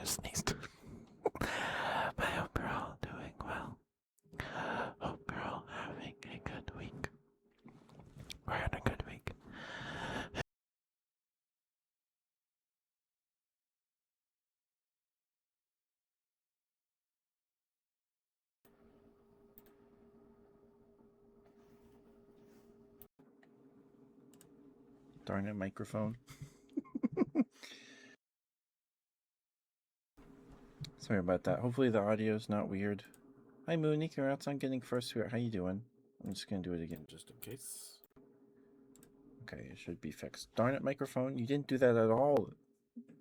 sneezed. I hope you're all doing well. Hope you're all having a good week. We're in a good week. Darn it, microphone. Sorry about that. Hopefully the audio is not weird. Hi Mooney, congrats on getting first here. How you doing? I'm just gonna do it again just in case. Okay, it should be fixed. Darn it, microphone. You didn't do that at all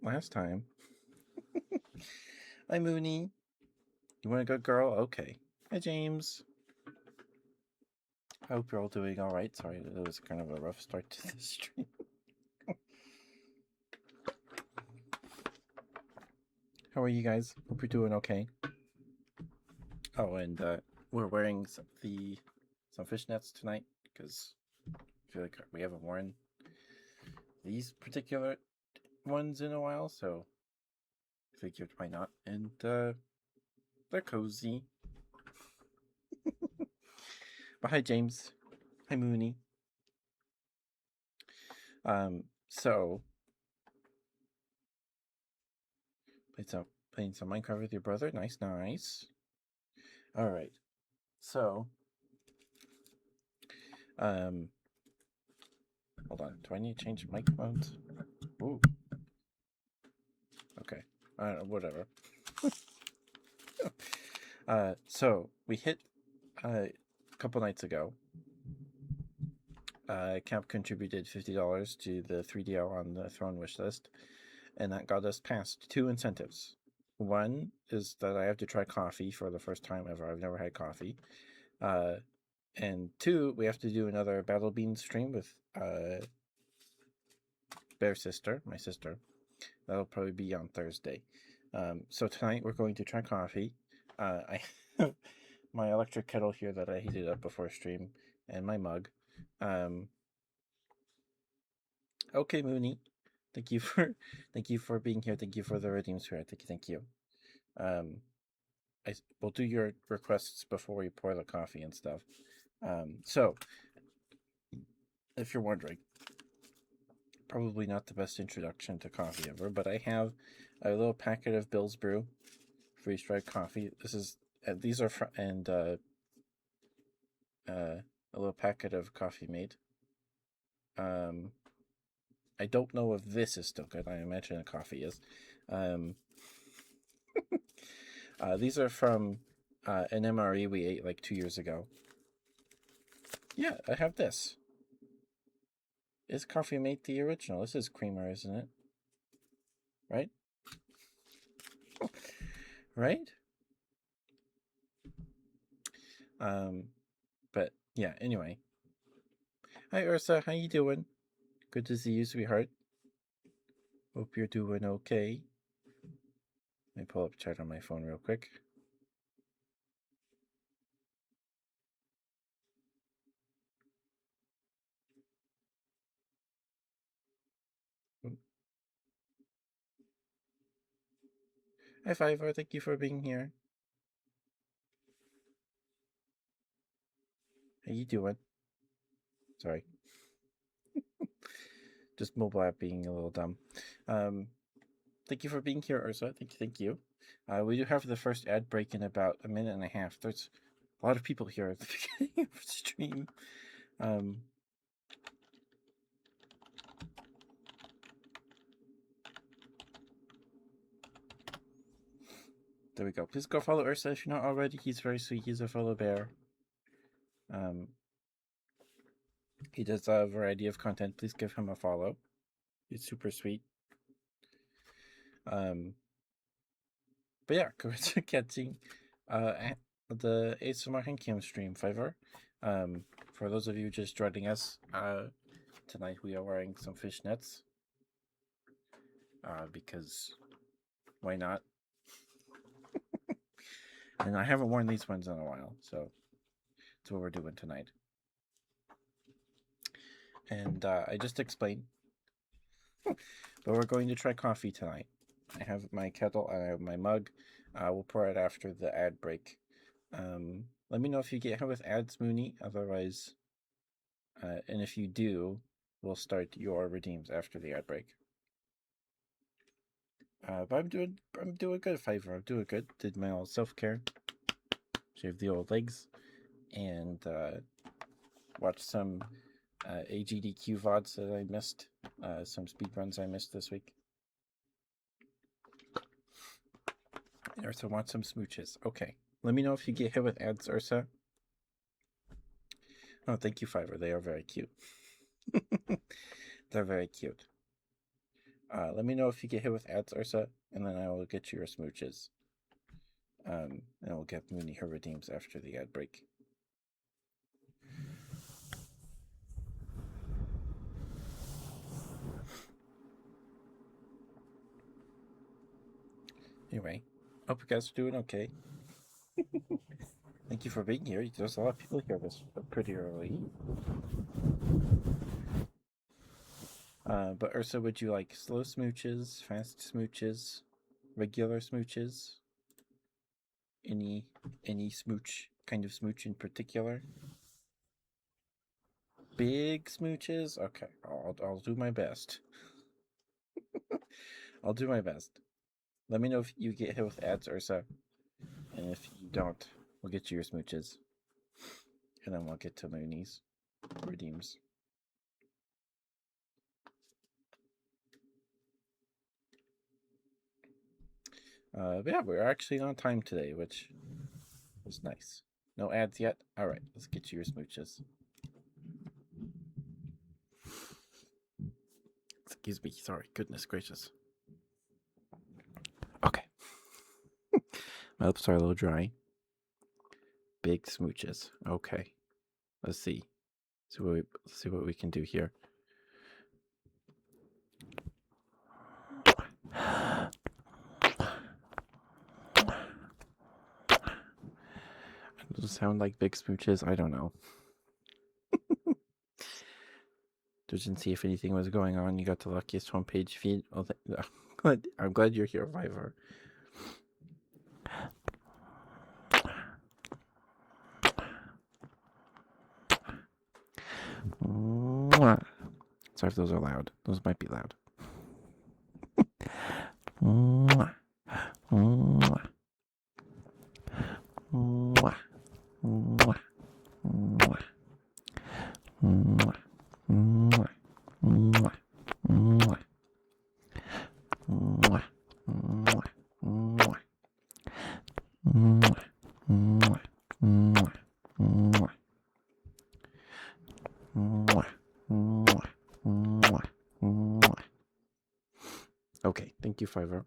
last time. Hi Mooney. You want a good girl? Okay. Hi James. I hope you're all doing alright. Sorry, it was kind of a rough start to the stream. How are you guys? Hope you're doing okay. Oh, and we're wearing some fishnets tonight because I feel like we haven't worn these particular ones in a while, so I figured why not. And they're cozy. But hi James. Hi Mooney. So playing some Minecraft with your brother. Nice. All right. So hold on. Do I need to change microphones? Ooh. Okay. Whatever. So we hit a couple nights ago. Camp contributed $50 to the 3DO on the Throne wish list, and that got us past 2 incentives. One is that I have to try coffee for the first time ever. I've never had coffee. And 2, we have to do another Battle Beans stream with Bear's sister, my sister. That'll probably be on Thursday. So tonight we're going to try coffee. I have my electric kettle here that I heated up before stream, and my mug. Okay, Mooney. Thank you for being here. Thank you for the redeems here. Thank you. We'll do your requests before we pour the coffee and stuff. So if you're wondering, probably not the best introduction to coffee ever, but I have a little packet of Bill's Brew freeze-dried coffee. These are and a little packet of Coffee Mate. I don't know if this is still good. I imagine a coffee is. These are from an MRE we ate like 2 years ago. Yeah, I have this. Is Coffee Mate the original? This is creamer, isn't it? Right? Right? But yeah, anyway. Hi Ursa, how you doing? Good to see you, sweetheart. Hope you're doing okay. Let me pull up chat on my phone real quick. Hi Fiver, thank you for being here. How you doing? Sorry. Just mobile app being a little dumb. Thank you for being here, Ursa. Thank you. We do have the first ad break in about a minute and a half. There's a lot of people here at the beginning of the stream. There we go. Please go follow Ursa if you're not already. He's very sweet. He's a fellow bear. He does a variety of content. Please give him a follow. He's super sweet. But yeah, congrats on catching the ASMR Handcam stream, Fiverr. For those of you just joining us, tonight we are wearing some fishnets. Because why not? And I haven't worn these ones in a while, so that's what we're doing tonight. And I just explained, but we're going to try coffee tonight. I have my kettle and I have my mug. We'll pour it after the ad break. Let me know if you get hit with ads, Mooney. Otherwise, and if you do, we'll start your redeems after the ad break. But I'm doing good, Fiverr. I'm doing good. Did my old self-care, shaved the old legs, and watched some AGDQ VODs that I missed, some speedruns I missed this week. And Ursa wants some smooches. Okay. Let me know if you get hit with ads, Ursa. Oh, thank you, Fiverr. They are very cute. They're very cute. Let me know if you get hit with ads, Ursa, and then I will get you your smooches. And we'll get Mooney her redeems after the ad break. Anyway, hope you guys are doing okay. Thank you for being here. There's a lot of people here this pretty early. But Ursa, would you like slow smooches, fast smooches, regular smooches? Any smooch, kind of smooch in particular? Big smooches? Okay, I'll do my best. I'll do my best. Let me know if you get hit with ads, Ursa. And if you don't, we'll get you your smooches. And then we'll get to Mooney's redeems. But yeah, we're actually on time today, which was nice. No ads yet? Alright, let's get you your smooches. Excuse me, sorry. Goodness gracious. Okay. My lips are a little dry. Big smooches. Okay. Let's see. Let's see what we can do here. Does it sound like big smooches? I don't know. Didn't see if anything was going on. You got the luckiest homepage feed. Oh, I'm glad you're here, Fiverr. Sorry if those are loud. Those might be loud. Okay, thank you, Fiverr.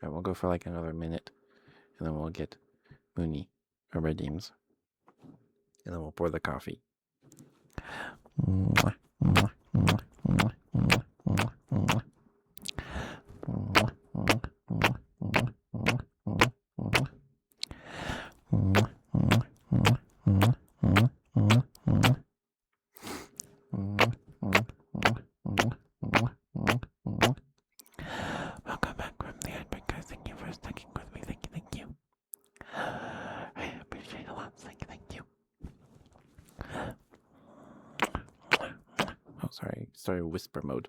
We'll go for like another minute, and then we'll get Mooney her redeems, and then we'll pour the coffee. Welcome back from the ad break, guys. Thank you for sticking with me. Thank you. I appreciate it a lot. Thank you. Oh, sorry, whisper mode.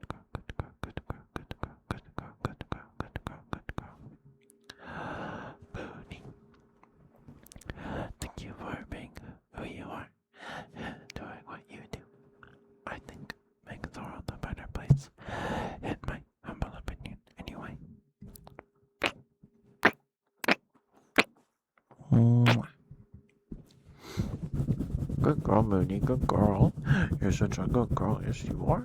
Mooney, thank you for being who you are, doing what you do. I think makes the world a better place, in my humble opinion, anyway. Good girl, Mooney. Good girl. You're such a good girl. Yes, you are.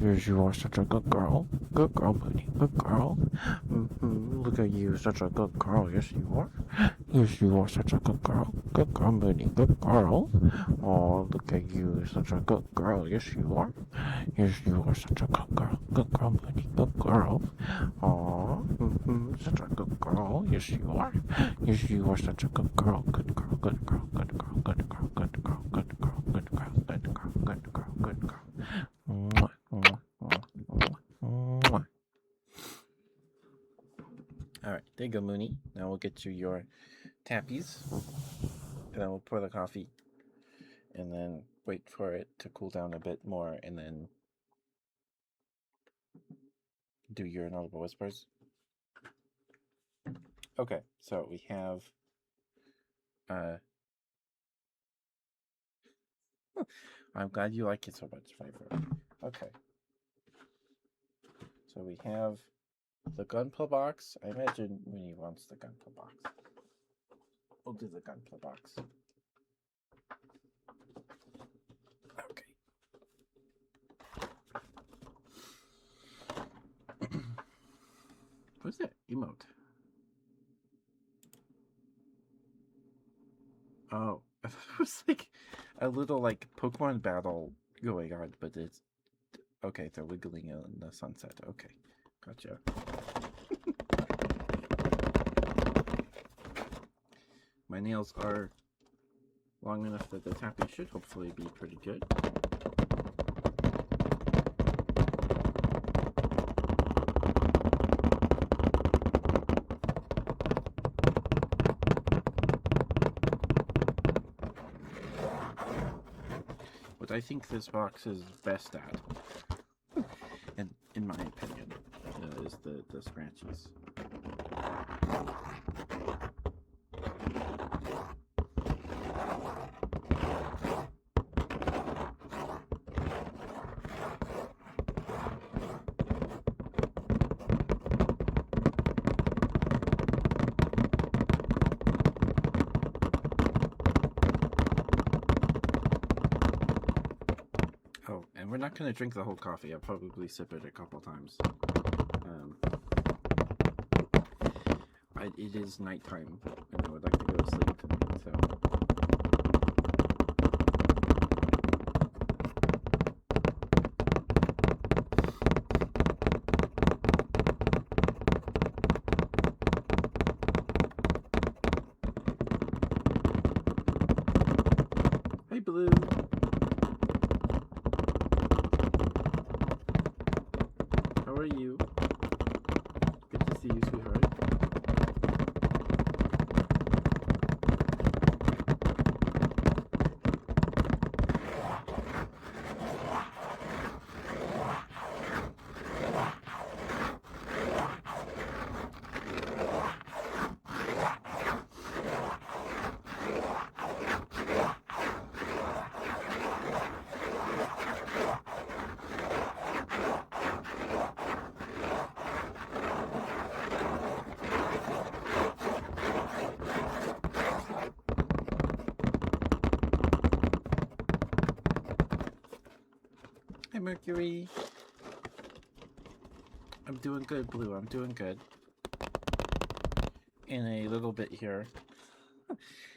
Yes, you are such a good girl. Good girl, Mooney. Good girl. Look at you, such a good girl. Yes, you are. Yes, you are such a good girl. Good girl, Mooney. Good girl. Oh, look at you, such a good girl. Yes, you are. Yes, you are such a good girl. Good girl, Mooney. Good girl. Oh, such a good girl. Yes, you are. Yes, you are such a good girl. Good girl. Good girl. Good girl. Good girl. Good girl. Good girl. Good girl. Good girl. Good girl. Good girl. Mwah, mwah, mwah, mwah, mwah. All right, there you go, Mooney. Now we'll get you your tappies, and then we'll pour the coffee, and then wait for it to cool down a bit more, and then do your inaudible whispers. Okay, so we have I'm glad you like it so much, Fiverr. Okay. So we have the gunpla box. I imagine Winnie wants the gunpla box. We'll do the gunpla box. Okay. What's that emote? Oh, it was like a little like Pokemon battle going on, but it's okay. They're wiggling in the sunset. Okay, gotcha. My nails are long enough that the tapping should hopefully be pretty good. what I think this box is best at, and in my opinion, is the scratchies. Oh, and we're not going to drink the whole coffee. I'll probably sip it a couple times. It is nighttime, and I would like to go to sleep tonight, so... Hey, Blue! How are you? Good to see you, sweetheart. Hi, Mercury. I'm doing good, Blue. I'm doing good. In a little bit here,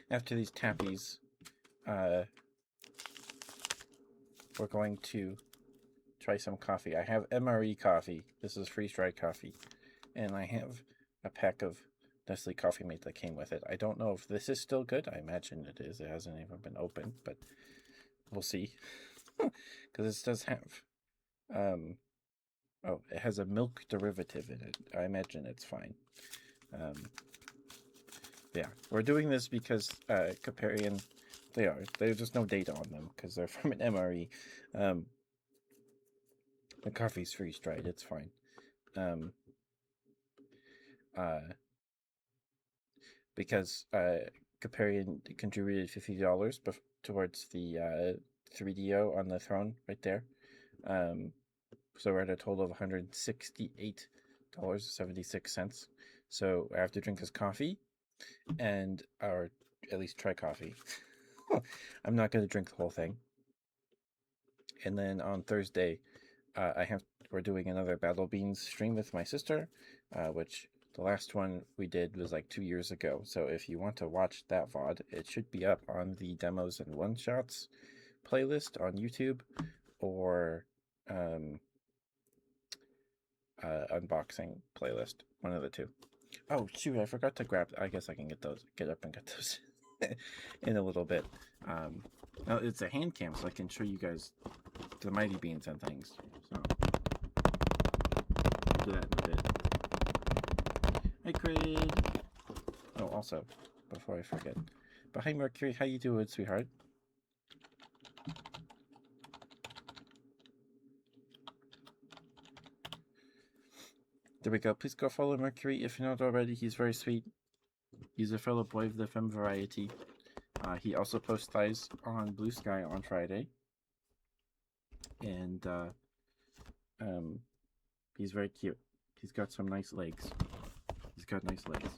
after these tappies, we're going to try some coffee. I have MRE coffee. This is freeze-dried coffee. And I have a pack of Nestle Coffee Mate that came with it. I don't know if this is still good. I imagine it is. It hasn't even been opened, but we'll see. Because this does have... oh, it has a milk derivative in it. I imagine it's fine. Yeah, we're doing this because Caparian, there's just no data on them because they're from an MRE. The coffee's freeze-dried, it's fine. Because Caparian contributed $50 towards the 3DO on the throne right there. So we're at a total of $168.76. So I have to drink this coffee, or at least try coffee. I'm not going to drink the whole thing. And then on Thursday, we're doing another Battle Beans stream with my sister, which the last one we did was like 2 years ago. So if you want to watch that VOD, it should be up on the Demos and One-Shots playlist on YouTube, or unboxing playlist, one of the two. Oh shoot, I forgot to grab. I guess I can get up and get those in a little bit. Now it's a hand cam, so I can show you guys the Mighty Beans and things. So I'll do that in a bit. Hi, Craig. Oh, also, before I forget, but hi, Mercury. How you doing, sweetheart? There we go. Please go follow Mercury if you're not already. He's very sweet. He's a fellow boy of the femme variety. He also posts thighs on Blue Sky on Friday. And he's very cute. He's got some nice legs. He's got nice legs.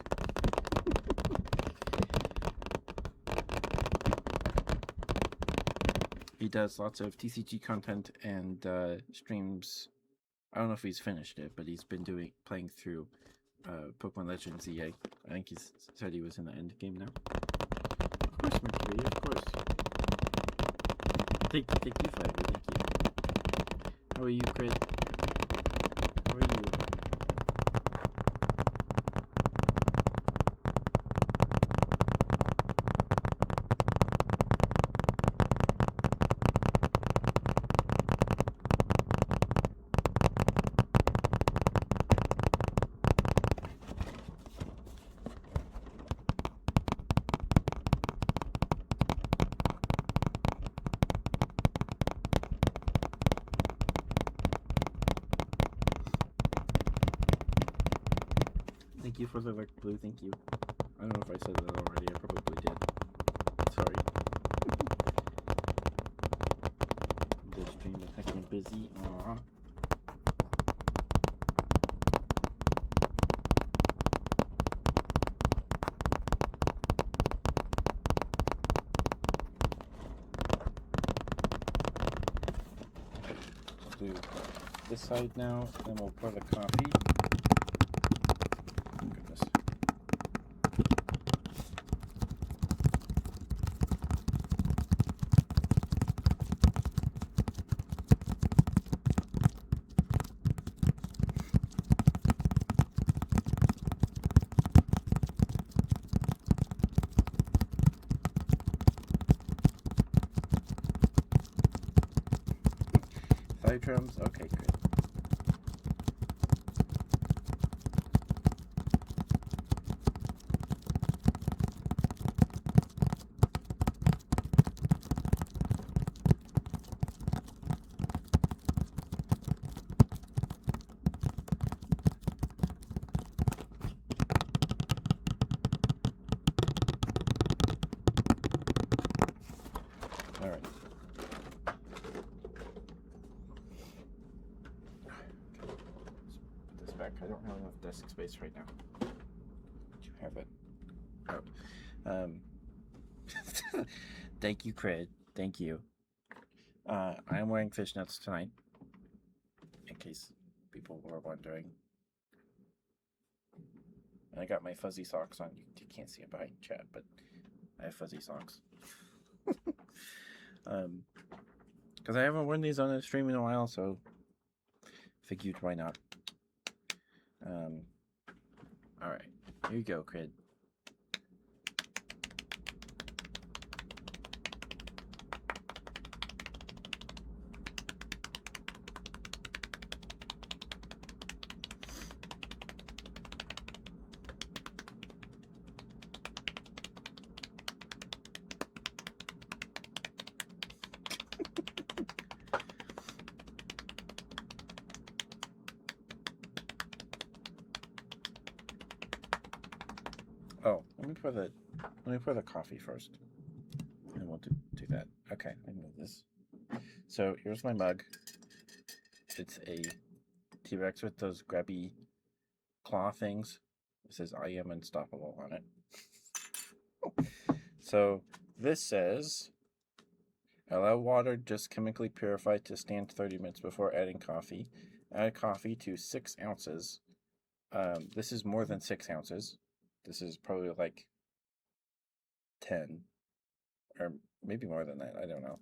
He does lots of TCG content and streams. I don't know if he's finished it, but he's been playing through Pokemon Legends EA. I think he said he was in the end game now. Of course, Mercury, of course. Thank you, Flavor, thank you. How are you, Crit? How are you? you for the like blue. Thank you. I don't know if I said that already. I probably did. Sorry. The stream is fucking busy. Aww. Do this side now, then we'll pour the coffee. Oh, goodness. 5 drums? Okay, good. Alright. Put this back. I don't have enough desk space right now. You have it. Oh. Thank you, Cred. Thank you. I'm wearing fishnets tonight. In case people were wondering. And I got my fuzzy socks on. You can't see it behind chat, but I have fuzzy socks. Because I haven't worn these on a stream in a while, so figured why not. Alright, here you go, Cred. Oh, let me pour the coffee first. And we'll do that. Okay, I move this. So here's my mug. It's a T-Rex with those grabby claw things. It says I am unstoppable on it. So this says allow water just chemically purified to stand 30 minutes before adding coffee. Add coffee to 6 ounces. This is more than 6 ounces. This is probably like 10 or maybe more than that. I don't know.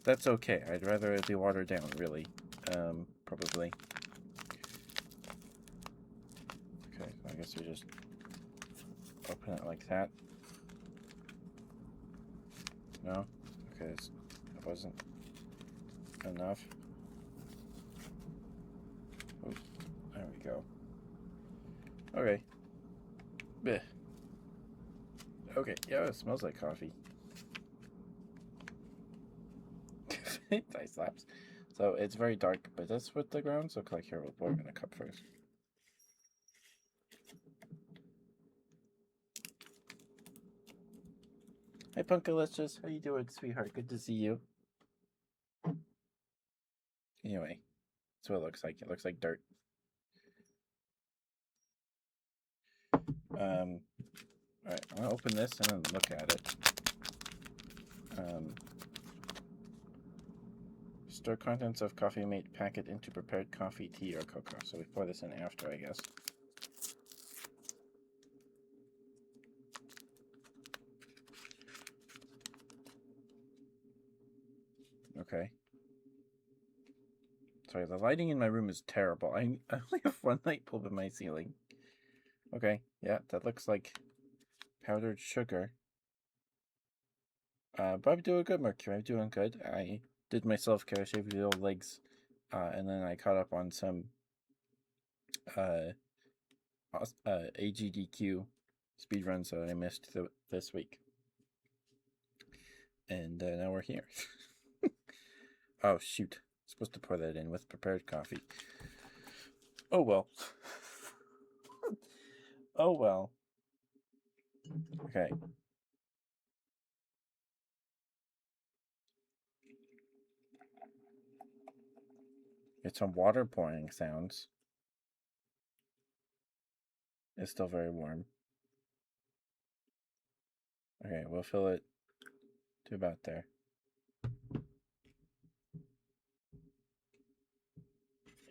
That's okay. I'd rather it be watered down, really. Probably. Okay, I guess we just open it like that. No? Okay, that wasn't enough. Oops, there we go. Okay. Bleh. Okay, yeah, it smells like coffee. Thigh slaps. So it's very dark, but that's what the grounds look like here. We'll pour it in a cup first. Hi, Punkalicious. How you doing, sweetheart? Good to see you. Anyway, that's what it looks like. It looks like dirt. Alright, I'm gonna open this and then look at it. Store contents of coffee mate packet into prepared coffee, tea, or cocoa. So we pour this in after, I guess. Okay. Sorry, the lighting in my room is terrible. I only have one light bulb in my ceiling. Okay, yeah, that looks like powdered sugar. But I'm doing good, Mercury. I'm doing good. I did my self-care, shaved the old legs, and then I caught up on some AGDQ speedruns that I missed this week. And now we're here. Oh, shoot. I'm supposed to pour that in with prepared coffee. Oh well. Oh well. Okay. It's some water pouring sounds. It's still very warm. Okay, we'll fill it to about there.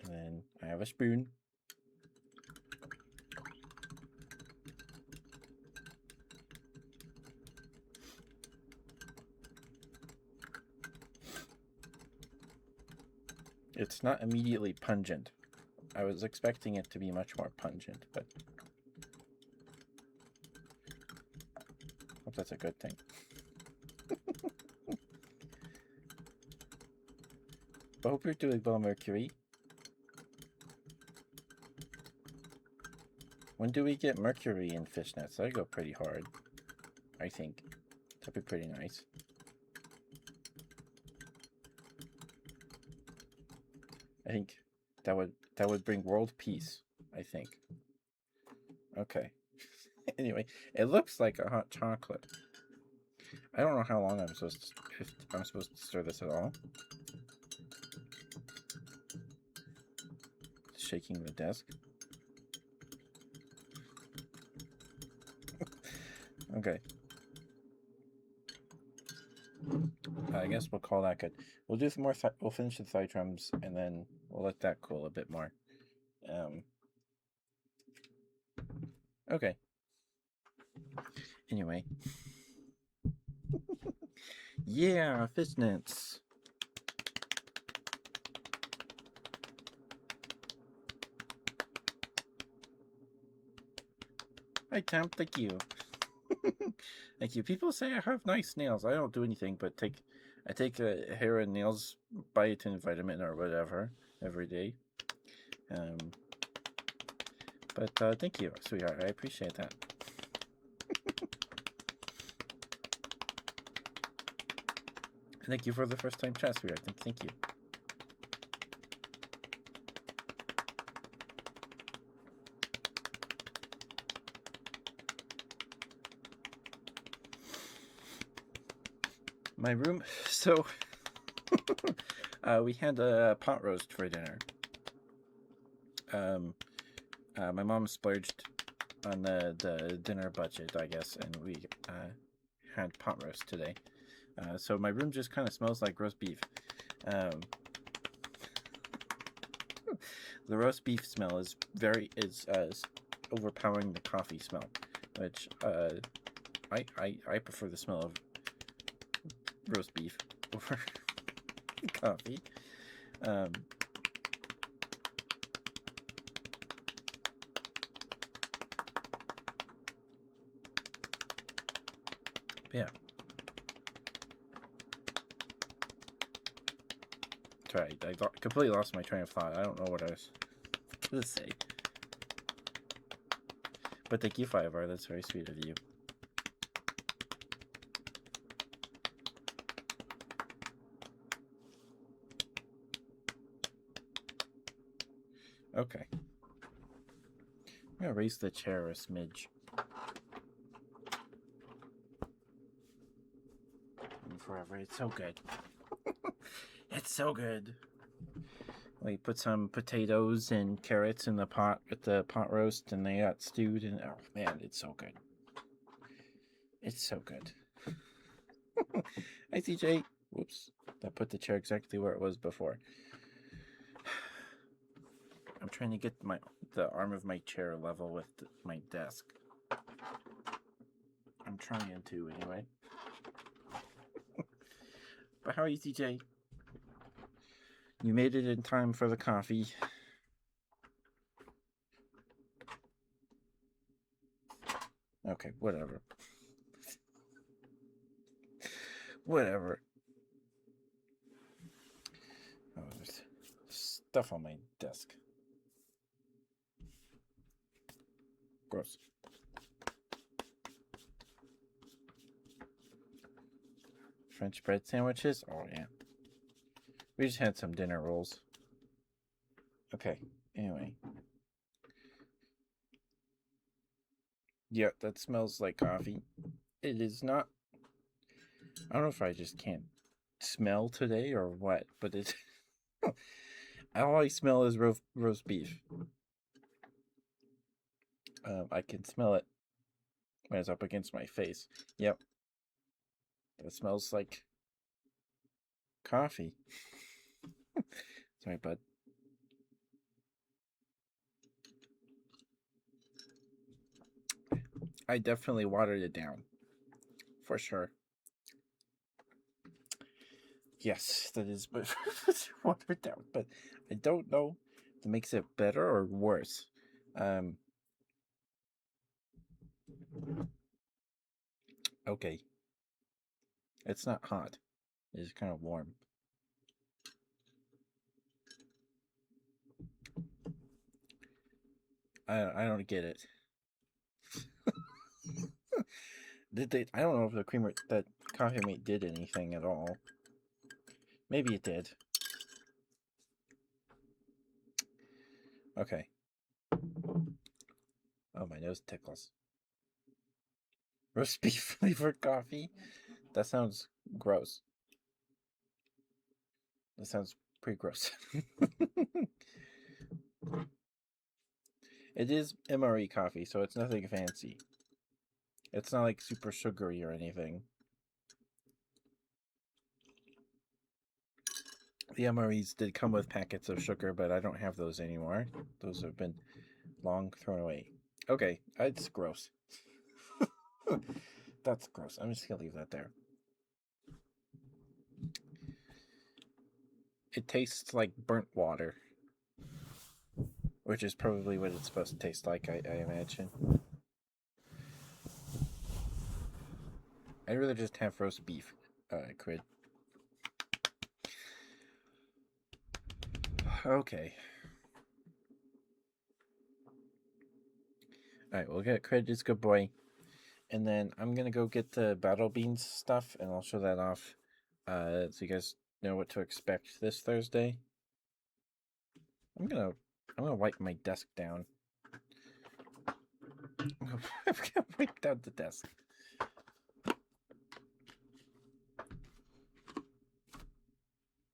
And then I have a spoon. It's not immediately pungent. I was expecting it to be much more pungent, but hope that's a good thing. I hope you're doing well, Mercury. When do we get Mercury in fishnets? That'd go pretty hard, I think. That'd be pretty nice. I think that would bring world peace, I think. Okay. Anyway, it looks like a hot chocolate. I don't know how long I'm supposed to, if I'm supposed to stir this at all. Shaking the desk. Okay. I guess we'll call that good. We'll do some more. We'll finish the thigh drums and then we'll let that cool a bit more. Okay. Anyway. Yeah, fishnets. Hi, Tom. Thank you. Thank you. People say I have nice nails. I don't do anything but I take a hair and nails biotin vitamin or whatever every day. But thank you, sweetheart. I appreciate that. Thank you for the first time chat, sweetheart. Thank you. My room. So we had a pot roast for dinner. My mom splurged on the dinner budget, I guess, and we had pot roast today. So my room just kind of smells like roast beef. The roast beef smell is overpowering the coffee smell, which I prefer the smell of roast beef over coffee. Yeah. Sorry, I completely lost my train of thought. I don't know what I was going to say. But thank you, Firebar. That's very sweet of you. Okay. I'm going to raise the chair a smidge. And forever. It's so good. It's so good. We put some potatoes and carrots in the pot with the pot roast, and they got stewed. And oh man, it's so good. It's so good. Hi, CJ. Whoops, that put the chair exactly where it was before. I'm trying to get the arm of my chair level with my desk. I'm trying to anyway. But how are you, CJ? You made it in time for the coffee. Okay, whatever. Whatever. Oh, there's stuff on my desk. Gross. French bread sandwiches? Oh, yeah. We just had some dinner rolls. Okay, anyway. Yeah, that smells like coffee. It is not. I don't know if I just can't smell today or what, but it's. All I smell is roast beef. I can smell it when it's up against my face. Yep, that smells like coffee. Sorry, bud. I definitely watered it down. For sure. Yes, that is watered down, but I don't know if it makes it better or worse. Okay. It's not hot. It's kind of warm. I don't get it. Did they? I don't know if the creamer that coffee mate did anything at all. Maybe it did. Okay. Oh, my nose tickles. Roast beef flavored coffee? That sounds gross. That sounds pretty gross. It is MRE coffee, so it's nothing fancy. It's not like super sugary or anything. The MREs did come with packets of sugar, but I don't have those anymore. Those have been long thrown away. Okay, it's gross. That's gross. I'm just gonna leave that there. It tastes like burnt water, which is probably what it's supposed to taste like, I imagine. I'd rather just have roast beef, Crid. Okay. Alright, we'll get Crid is good boy. And then I'm gonna go get the battle beans stuff, and I'll show that off, so you guys know what to expect this Thursday. I'm gonna wipe my desk down. I'm gonna wipe down the desk.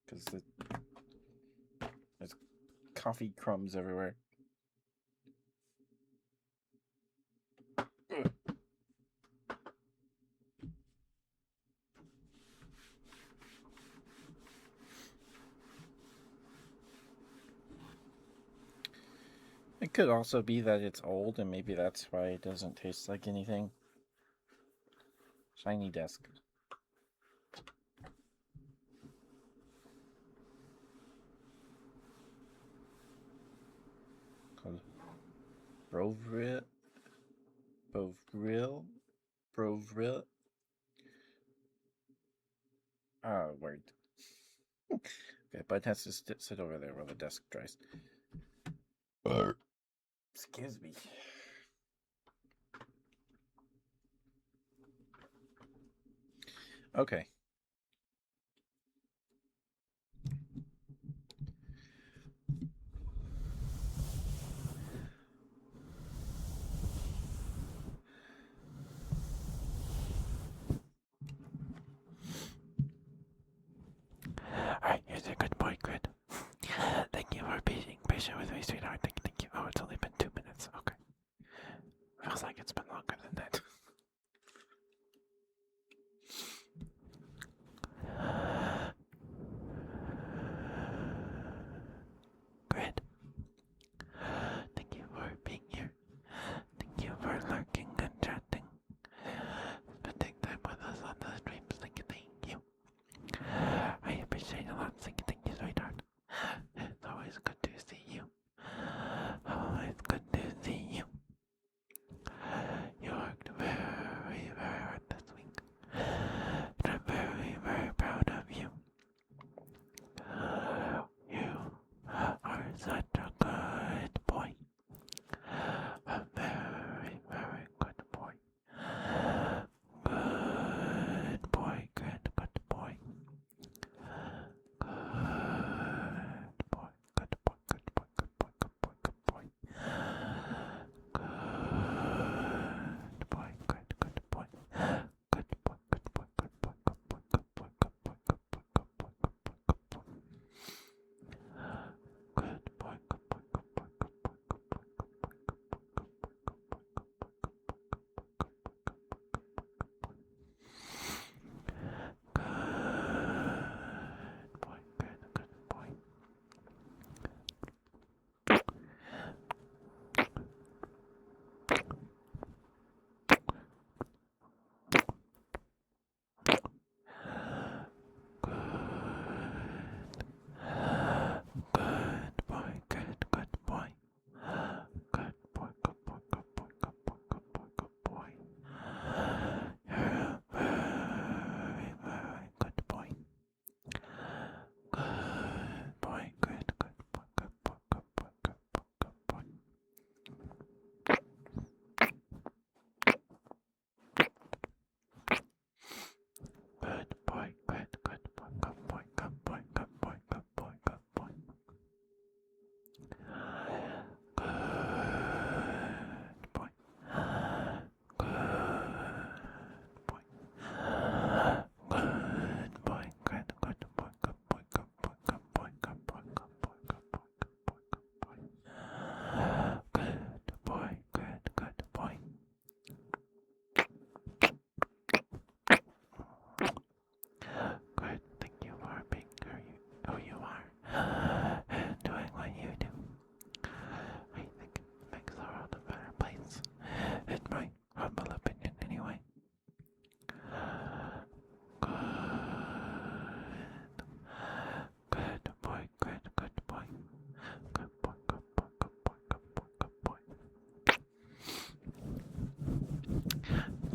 Because there's coffee crumbs everywhere. Ugh. It could also be that it's old, and maybe that's why it doesn't taste like anything. Shiny desk. Called Bovril. Oh, word. Okay, Bud has to sit over there while the desk dries. Excuse me. Okay. Alright, here's a good boy, Grid. Thank you for being patient with me, sweetheart. Thank you. Oh, it's only been 2 minutes. Okay. Feels like it's been longer than that. Grid. Thank you for being here. Thank you for lurking and chatting. Spending time with us on the streams. Thank you. I appreciate it a lot. Thank you, sweetheart. It's always good to see you.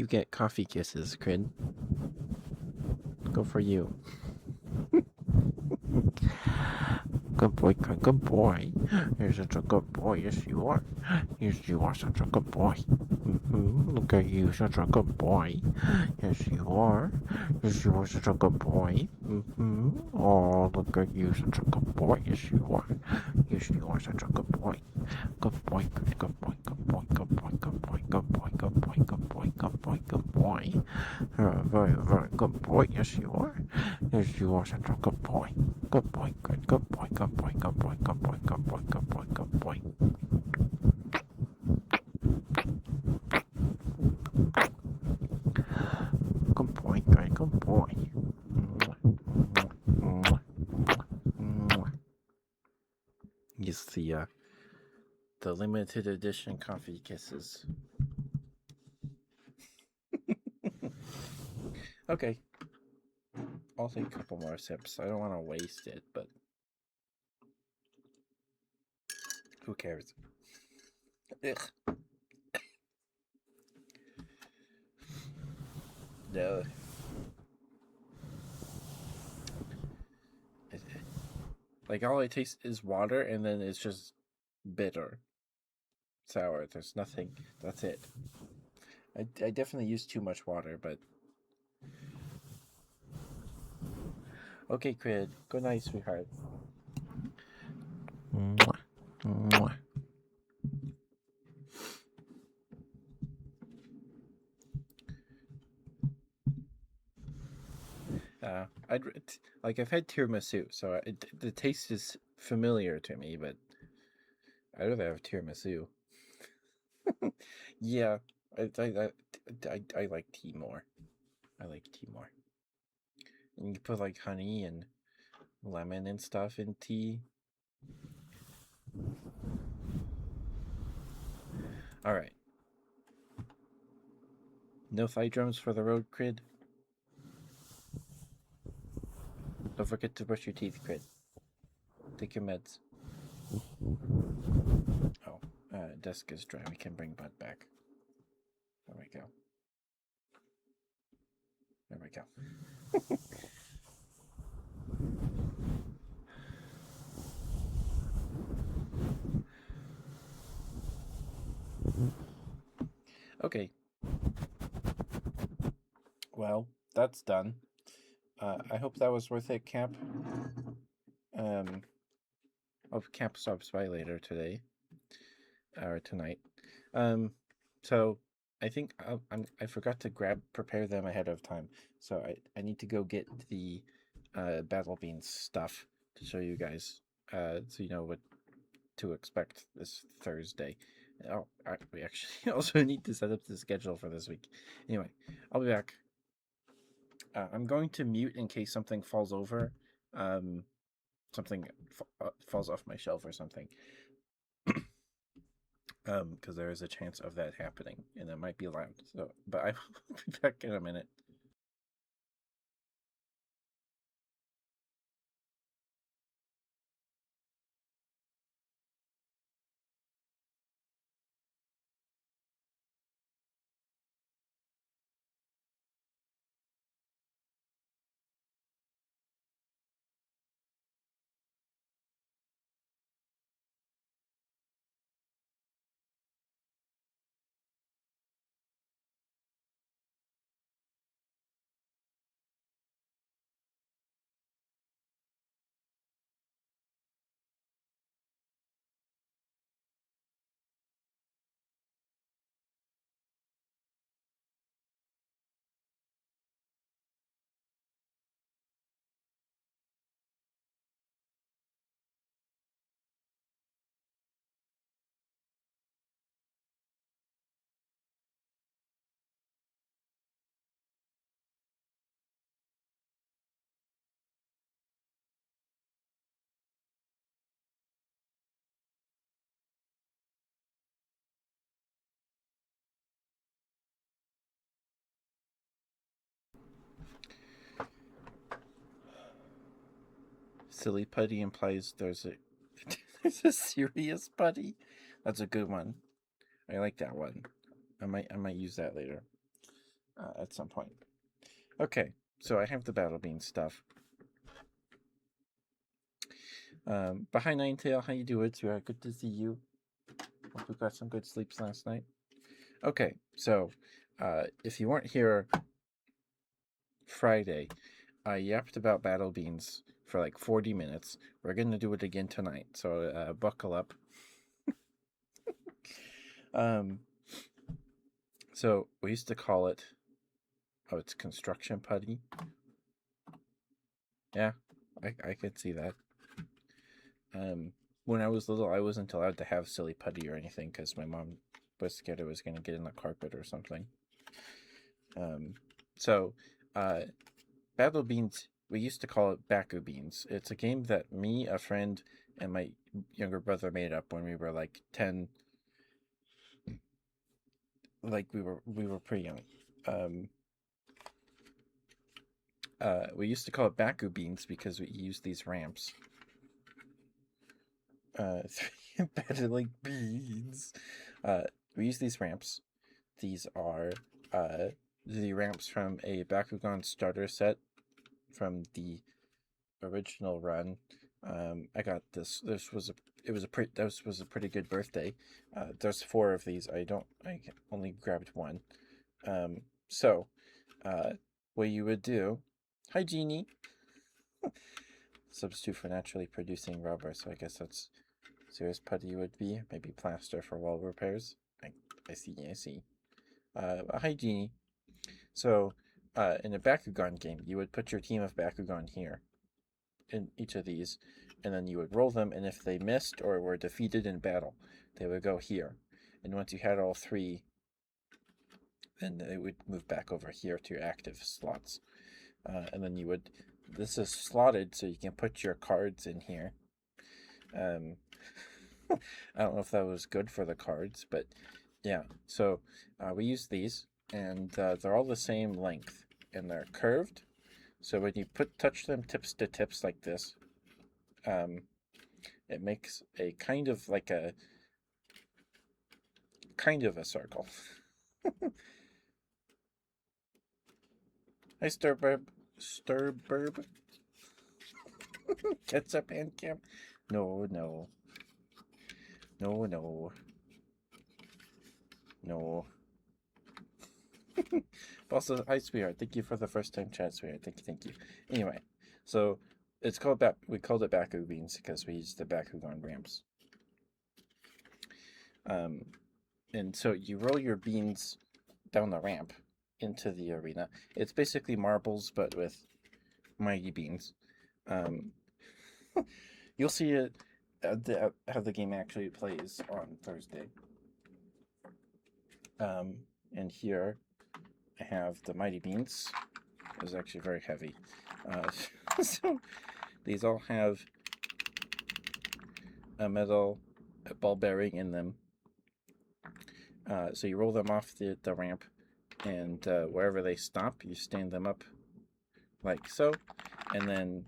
You get coffee kisses, Crid. Go for you. Good boy, good boy. You're such a good boy. Yes, you are. Yes, you are such a good boy. Look at you, such a good boy. Yes, you are. Yes, you are such a good boy. Oh, look at you, such a good boy. Yes, you are. Yes, you are such a good boy. Good boy, good boy, good boy, good boy, good boy, good boy, good boy, good boy, good boy, good boy. You're a very, very good boy. Yes, you are. Yes, you are such a good boy. Good boy, good boy, good boy, good boy, good boy, good boy, good boy, good boy. Good boy, good boy. Yes, the limited edition coffee kisses. Okay. I'll take a couple more sips. I don't want to waste it, but who cares? Ugh. No. Like, all I taste is water, and then it's just bitter. Sour. There's nothing. That's it. I definitely use too much water, but... Okay, Crid. Good night, sweetheart. I've had tiramisu, so the taste is familiar to me, but I'd rather have tiramisu. Yeah, I like tea more. I like tea more. And you put like honey and lemon and stuff in tea. All right. No thigh drums for the road, Crid. Don't forget to brush your teeth, Crid. Take your meds. Oh, desk is dry. We can bring Bud back. There we go. There we go. Okay. Well, that's done. I hope that was worth it, Camp. Hope Camp stops by later today or tonight. So I think I forgot to prepare them ahead of time. So I need to go get the Battle Beans stuff to show you guys, so you know what to expect this Thursday. Oh, we actually also need to set up the schedule for this week. Anyway, I'll be back. I'm going to mute in case something falls over. Something falls off my shelf or something. Because there is a chance of that happening, and it might be loud. So, but I will be back in a minute. Silly putty implies there's a there's a serious putty. That's a good one. I like that one. I might use that later. at some point. Okay, so I have the Battle Bean stuff. But hi Ninetail, how you doing? It's good to see you. Hope you got some good sleeps last night. Okay, so if you weren't here Friday, I yapped about Battle Beans for like 40 minutes. We're gonna do it again tonight, so buckle up. So we used to call it, it's construction putty. Yeah, I could see that. When I was little, I wasn't allowed to have silly putty or anything because my mom was scared it was going to get in the carpet or something. So, Battle Beans, we used to call it Baku Beans. It's a game that me, a friend, and my younger brother made up when we were like 10. Like we were pretty young. We used to call it Baku Beans because we used these ramps. 3 battling beans. We use these ramps. These are the ramps from a Bakugan starter set from the original run. I got this. This was a pretty good birthday. There's 4 of these. I only grabbed one. So, what you would do? Hi, Genie. Substitute for naturally producing rubber. So I guess that's serious putty would be. Maybe plaster for wall repairs. I see. Hi, Genie. So, in a Bakugan game, you would put your team of Bakugan here, in each of these, and then you would roll them, and if they missed or were defeated in battle, they would go here. And once you had all 3, then they would move back over here to your active slots. And then this is slotted so you can put your cards in here. I don't know if that was good for the cards, but yeah. So we use these, and they're all the same length, and they're curved. So when you touch them tips to tips like this, it makes a kind of a circle. Hi, Sturburb. Ketchup and Cam. No. Also, hi, sweetheart. Thank you for the first time chat, sweetheart. Thank you. Anyway, so we called it Baku Beans because we used the Bakugan ramps. And so you roll your beans down the ramp into the arena. It's basically marbles, but with mighty beans. You'll see it how the game actually plays on Thursday. And here I have the mighty beans. It's actually very heavy. So these all have a metal ball bearing in them. So you roll them off the ramp, and wherever they stop, you stand them up like so, and then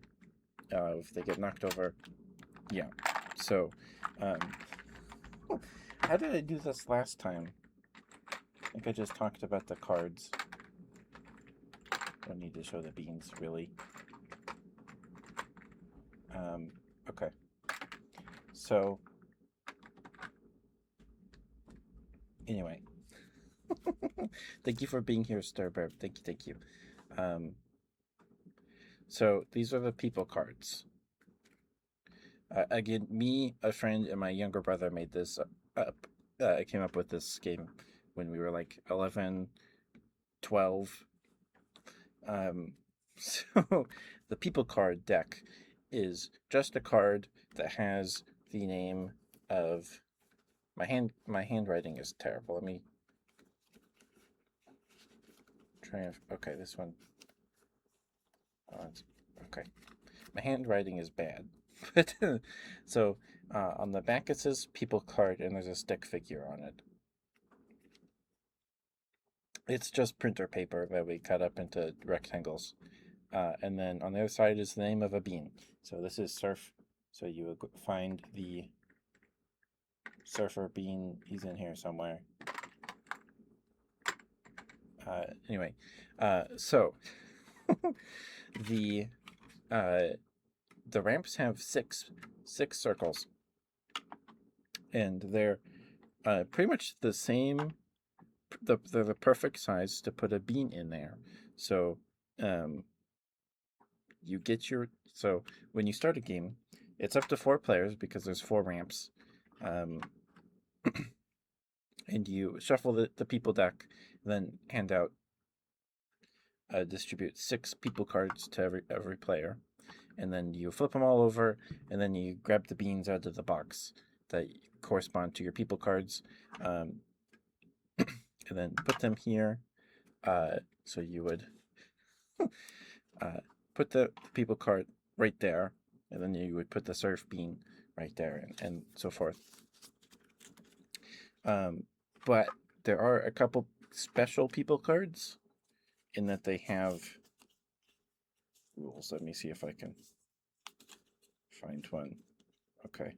if they get knocked over, yeah. So, how did I do this last time? I think I just talked about the cards. Don't need to show the beans, really. Okay. So, anyway. Thank you for being here, Starburb. Thank you. So, these are the people cards. Again, me, a friend, and my younger brother made this up. I came up with this game when we were like 11, 12. So the people card deck is just a card that has the name of my handwriting is terrible. Let me try and okay, this one. Okay. My handwriting is bad. But so on the back it says people card and there's a stick figure on it. It's just printer paper that we cut up into rectangles. And then on the other side is the name of a bean. So this is Surf. So you would find the surfer bean. He's in here somewhere. Anyway, so the the ramps have six circles, and they're pretty much the same. They're the perfect size to put a bean in there. So you get your when you start a game, it's up to 4 players because there's 4 ramps. And you shuffle the people deck, then hand out distribute 6 people cards to every player, and then you flip them all over, and then you grab the beans out of the box that correspond to your people cards, and then put them here. So you would put the people card right there, and then you would put the surf bean right there, and so forth. But there are a couple special people cards in that they have rules. Let me see if I can find one. Okay,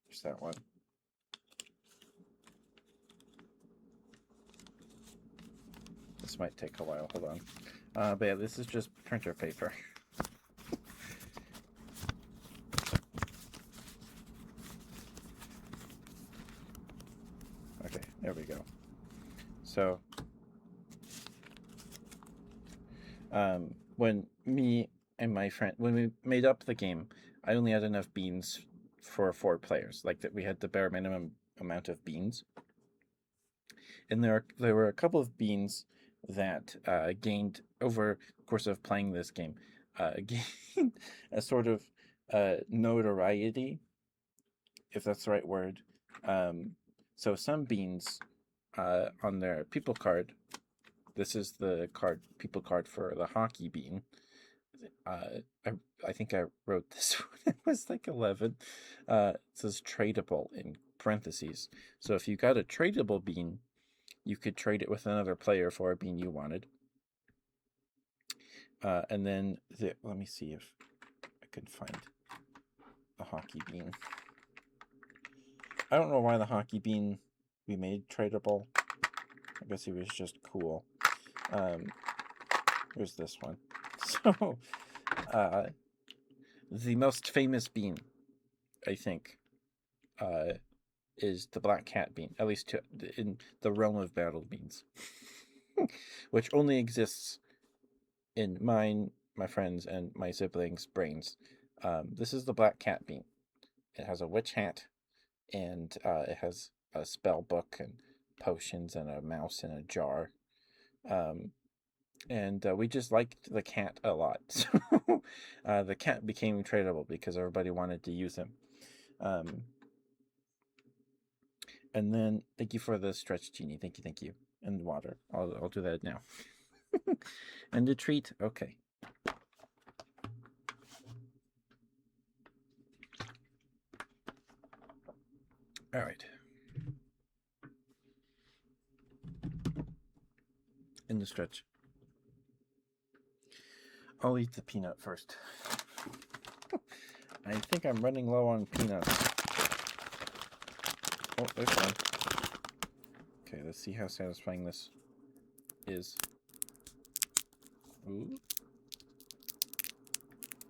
there's that one. This might take a while. Hold on. But yeah, this is just printer paper. Okay, there we go. So, when me and my friend, when we made up the game, I only had enough beans for 4 players. Like that, we had the bare minimum amount of beans. And there were a couple of beans that gained over the course of playing this game, gained a sort of notoriety, if that's the right word. So some beans on their people card. This is the people card for the hockey bean. I think I wrote this when I was like 11. It says tradable in parentheses. So if you got a tradable bean, you could trade it with another player for a bean you wanted. And then let me see if I can find the hockey bean. I don't know why the hockey bean we made tradable. I guess he was just cool. Here's this one. So, the most famous bean, I think, is the black cat bean, at least in the realm of battle beans, which only exists in mine, my friends, and my siblings' brains. This is the black cat bean. It has a witch hat, and it has a spell book and potions and a mouse in a jar. And we just liked the cat a lot. So the cat became tradable because everybody wanted to use him. And then thank you for the stretch, Genie. Thank you. And water. I'll do that now. And the treat. Okay. All right. In the stretch. I'll eat the peanut first. I think I'm running low on peanuts. Oh, there's one. Okay, let's see how satisfying this is. Ooh.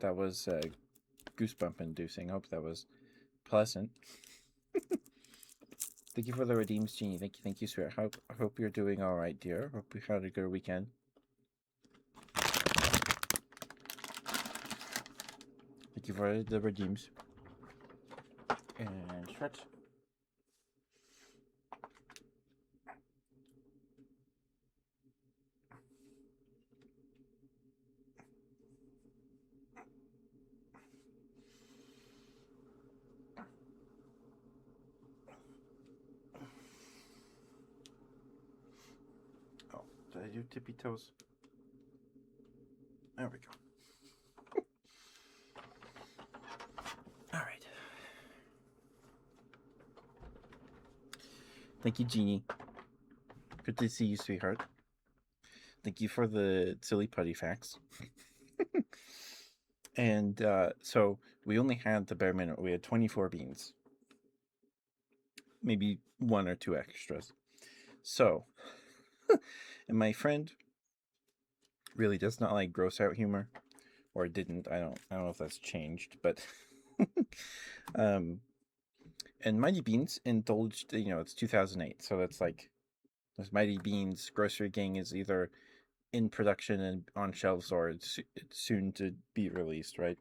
That was goosebump inducing. Hope that was pleasant. Thank you for the redeems, Jeannie. Thank you, sweetheart. I hope you're doing all right, dear. Hope you had a good weekend. Thank you for the redeems. And stretch. Oh, did I do tippy toes? There we go. All right. Thank you, Jeannie. Good to see you, sweetheart. Thank you for the silly putty facts. And so we only had the bare minimum. We had 24 beans. Maybe 1 or 2 extras. So And my friend really does not like gross out humor, or didn't. I don't know if that's changed, but and Mighty Beans indulged. It's 2008, so it's like this Mighty Beans Grocery Gang is either in production and on shelves, or it's soon to be released, right?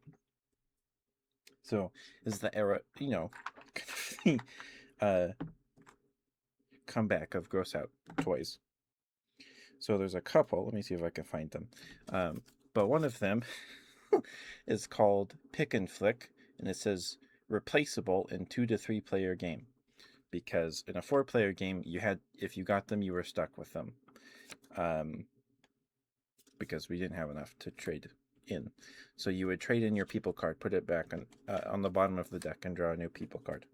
So this is the era, kind of the comeback of gross out toys. So there's a couple. Let me see if I can find them. But one of them is called Pick and Flick, and it says replaceable in 2 to 3 player game. Because in a 4-player game, if you got them, you were stuck with them. Because we didn't have enough to trade in. So you would trade in your people card, put it back on the bottom of the deck, and draw a new people card.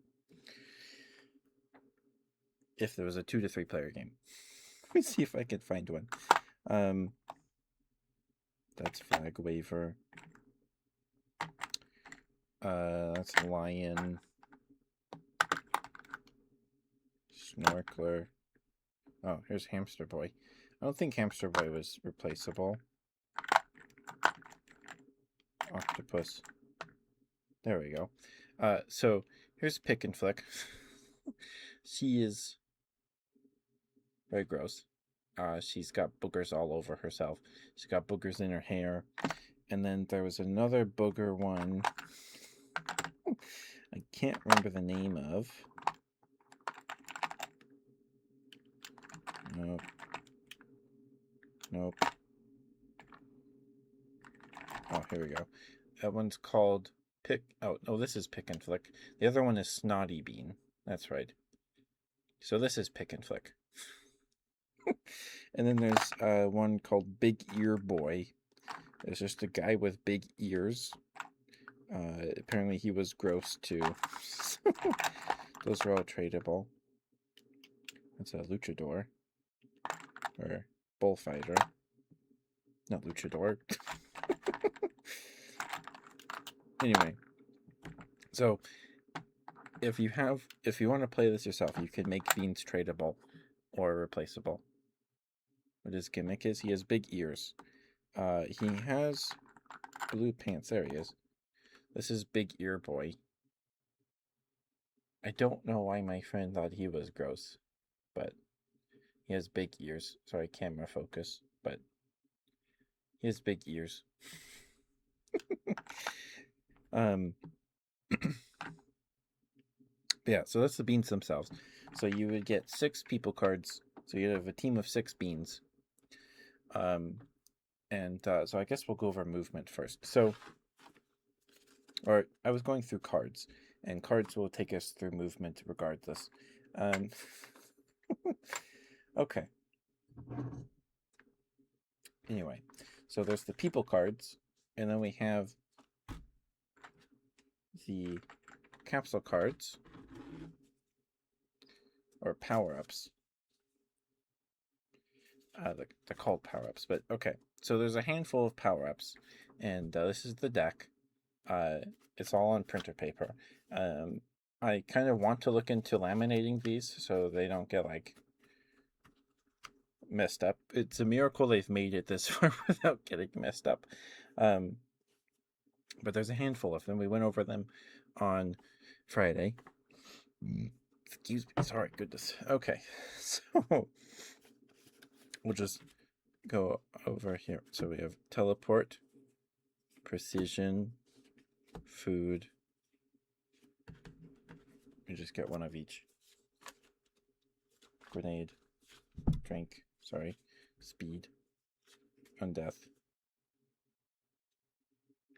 If there was a 2 to 3 player game. Let me see if I can find one. That's Flag Waver. That's Lion. Snorkeler. Oh, here's Hamster Boy. I don't think Hamster Boy was replaceable. Octopus. There we go. So here's Pick and Flick. She is very gross. She's got boogers all over herself. She's got boogers in her hair. And then there was another booger one I can't remember the name of. Nope. Oh, here we go. That one's called Pick. Oh, no, this is Pick and Flick. The other one is Snotty Bean. That's right. So this is Pick and Flick. And then there's one called Big Ear Boy. There's just a guy with big ears. Apparently he was gross too. Those are all tradable. That's a luchador. Or bullfighter. Not luchador. Anyway. So if you want to play this yourself, you can make Beans tradable or replaceable. What his gimmick is, he has big ears. He has blue pants. There he is. This is Big Ear Boy. I don't know why my friend thought he was gross, but he has big ears. Sorry, camera focus, but he has big ears. Yeah, so that's the beans themselves. So you would get 6 people cards. So you'd have a team of 6 beans. So I guess we'll go over movement first. Or I was going through cards, and cards will take us through movement regardless. Okay. Anyway, so there's the people cards, and then we have the capsule cards, or power-ups. They're called power-ups, but okay. So there's a handful of power-ups, and this is the deck. It's all on printer paper. I kind of want to look into laminating these so they don't get messed up. It's a miracle they've made it this far without getting messed up. But there's a handful of them. We went over them on Friday. Excuse me. Sorry, goodness. Okay, so we'll just go over here. So we have teleport, precision, food. You just get one of each. Grenade, drink, speed, undeath,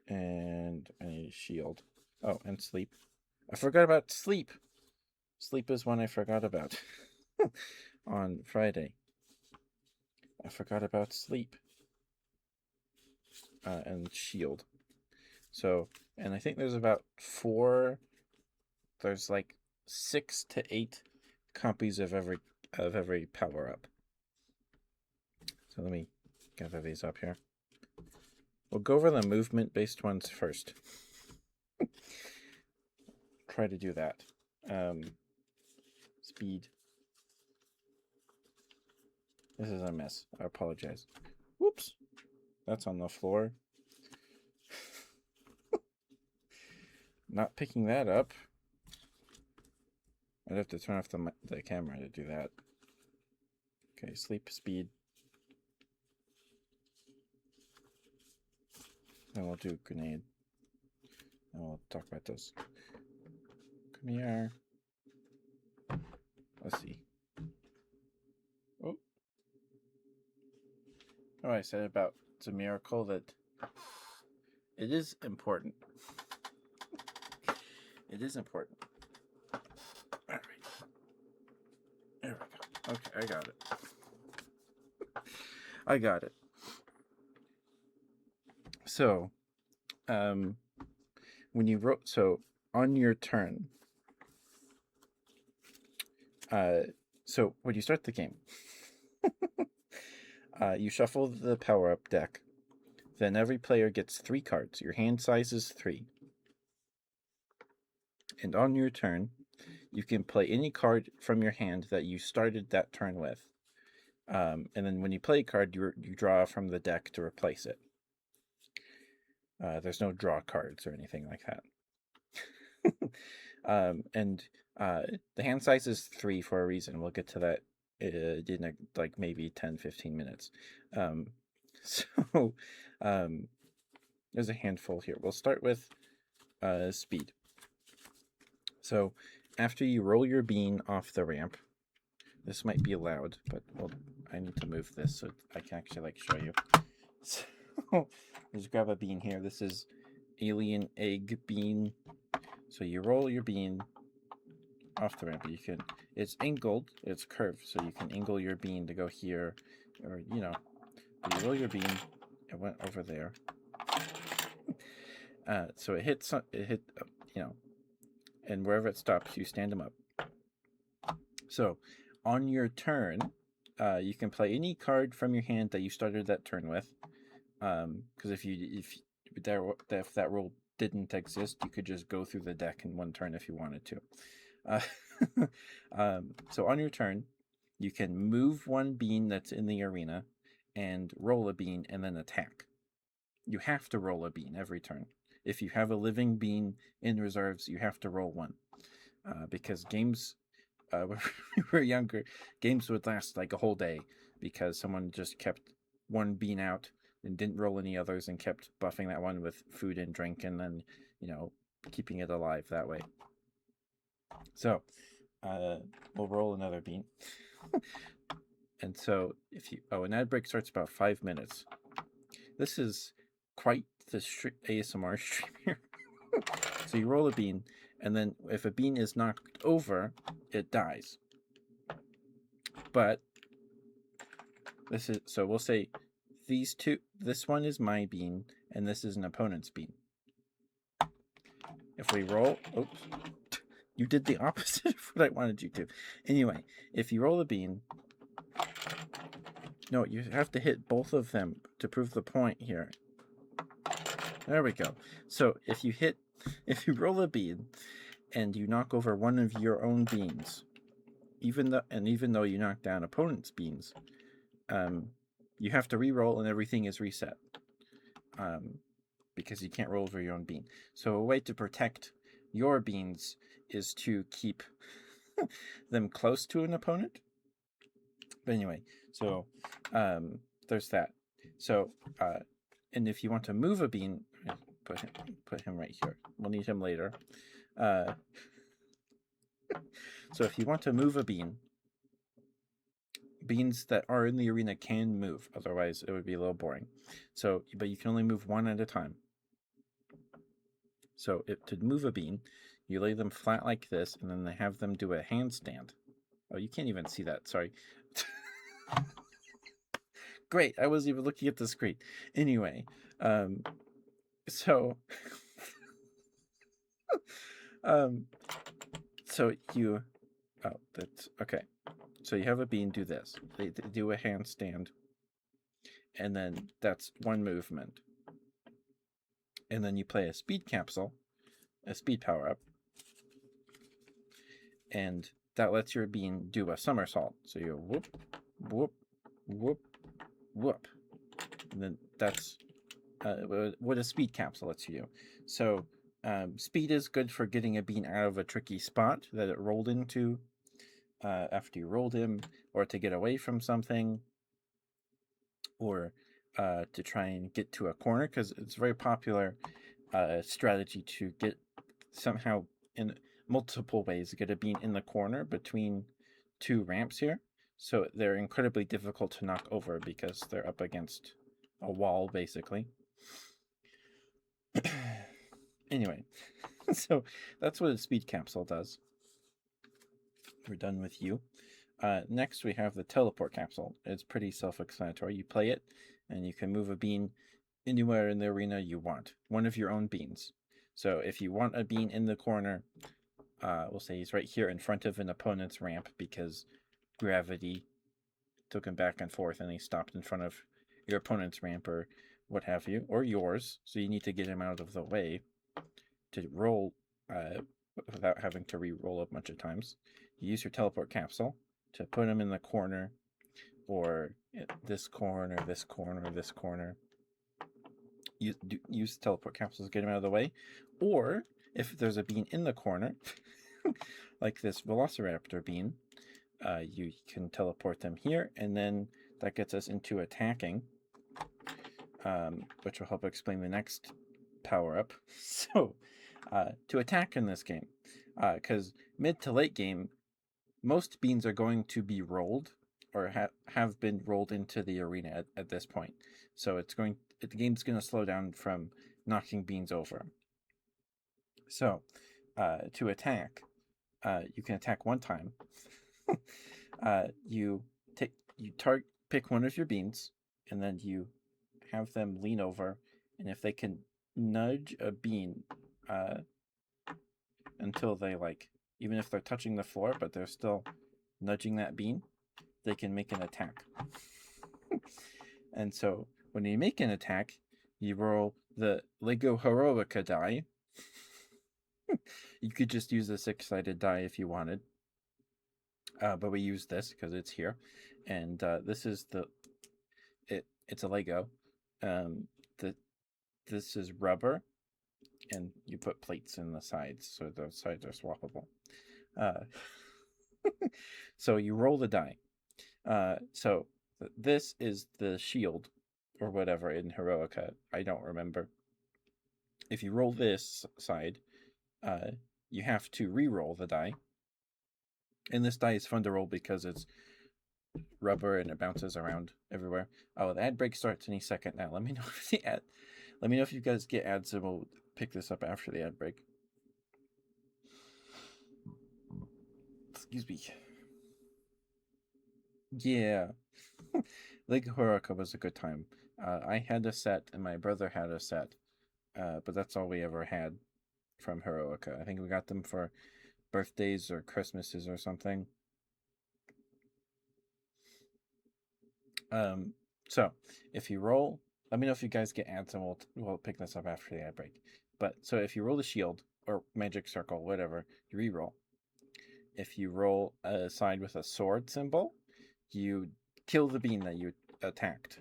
and a shield. Oh, and sleep. I forgot about sleep. Sleep is one I forgot about on Friday. I forgot about sleep. And shield. So, and I think there's about 4. There's 6 to 8 copies of every power up. So let me gather these up here. We'll go over the movement based ones first. Try to do that. Speed. This is a mess. I apologize. Whoops. That's on the floor. Not picking that up. I'd have to turn off the camera to do that. Okay, sleep speed. Then we'll do grenade. And we'll talk about this. Come here. Let's see. Oh. Oh, I said about it's a miracle that it is important. It is important. All right. There we go. Okay, I got it. I got it. So, when you wrote, so on your turn, so when you start the game, you shuffle the power-up deck. Then every player gets 3 cards. Your hand size is 3. And on your turn, you can play any card from your hand that you started that turn with. And then when you play a card, you draw from the deck to replace it. There's no draw cards or anything like that. And the hand size is 3 for a reason. We'll get to that in like maybe 10-15 minutes. So there's a handful here. We'll start with speed. So after you roll your bean off the ramp, this might be loud, but I need to move this so I can actually show you. So just grab a bean here. This is alien egg bean. So you roll your bean off the ramp. It's angled, it's curved, so you can angle your bean to go here, or you roll your bean. It went over there. So it hit, and wherever it stops, you stand them up. So on your turn, you can play any card from your hand that you started that turn with. Because if that rule didn't exist, you could just go through the deck in one turn if you wanted to. So on your turn, you can move one bean that's in the arena and roll a bean and then attack. You have to roll a bean every turn. If you have a living bean in reserves, you have to roll one. Because games, when we were younger, games would last like a whole day because someone just kept one bean out and didn't roll any others and kept buffing that one with food and drink and then, keeping it alive that way. So, we'll roll another bean. And so an ad break starts about 5 minutes. This is quite the ASMR stream here. So you roll a bean, and then if a bean is knocked over, it dies. But so we'll say these two, this one is my bean, and this is an opponent's bean. If we roll, oops, you did the opposite of what I wanted you to. Anyway, if you roll a bean, no, you have to hit both of them to prove the point here. There we go. So if you roll a bean and you knock over one of your own beans, even though you knock down opponent's beans, you have to re-roll and everything is reset. Because you can't roll over your own bean. So a way to protect your beans is to keep them close to an opponent. But anyway, so there's that. So and if you want to move a bean, put him right here. We'll need him later. So if you want to move a bean, beans that are in the arena can move. Otherwise, it would be a little boring. So, but you can only move one at a time. So to move a bean, you lay them flat like this, and then they have them do a handstand. Oh, you can't even see that. Sorry. Great. I wasn't even looking at the screen. Anyway, so that's okay. So you have a bean do this. They do a handstand, and then that's one movement. And then you play a speed capsule, a speed power up, and that lets your bean do a somersault. So you whoop, whoop, whoop, whoop. And then that's what a speed capsule lets you do. So speed is good for getting a bean out of a tricky spot that it rolled into after you rolled him, or to get away from something, or to try and get to a corner, because it's a very popular strategy to get somehow in multiple ways get a bean in the corner between two ramps here. So they're incredibly difficult to knock over because they're up against a wall, basically. Anyway, so that's what a speed capsule does. We're done with you. Next, we have the teleport capsule. It's pretty self-explanatory. You play it, and you can move a bean anywhere in the arena you want. One of your own beans. So if you want a bean in the corner, we'll say he's right here in front of an opponent's ramp because gravity took him back and forth and he stopped in front of your opponent's ramp or what have you, or yours. So you need to get him out of the way to roll without having to re-roll a bunch of times. You use your teleport capsule to put him in the corner, or this corner, this corner, this corner. Use teleport capsules to get him out of the way. Or if there's a bean in the corner, like this Velociraptor bean, you can teleport them here, and then that gets us into attacking, which will help explain the next power-up. So, to attack in this game, because mid to late game, most beans are going to be rolled or have been rolled into the arena at this point. So the game's going to slow down from knocking beans over. So, to attack, you can attack one time. Pick one of your beans, and then you have them lean over, and if they can nudge a bean until they even if they're touching the floor, but they're still nudging that bean, they can make an attack. And so when you make an attack, you roll the Lego Heroica die. You could just use a 6-sided die if you wanted. But we use this because it's here. And this is it's a Lego. This is rubber, and you put plates in the sides, so the sides are swappable. So you roll the die. So this is the shield, or whatever, in Heroica. I don't remember. If you roll this side, you have to re-roll the die. And this die is fun to roll because it's rubber and it bounces around everywhere. Oh, the ad break starts any second now. Let me know if you guys get ads, and we'll pick this up after the ad break. Excuse me. Yeah. Lake Heroica was a good time. I had a set and my brother had a set, but that's all we ever had from Heroica. I think we got them for birthdays or Christmases or something. So if you roll, let me know if you guys get ads, and we'll pick this up after the ad break. But so if you roll the shield or magic circle, whatever, you re-roll. If you roll a side with a sword symbol, you kill the bean that you attacked.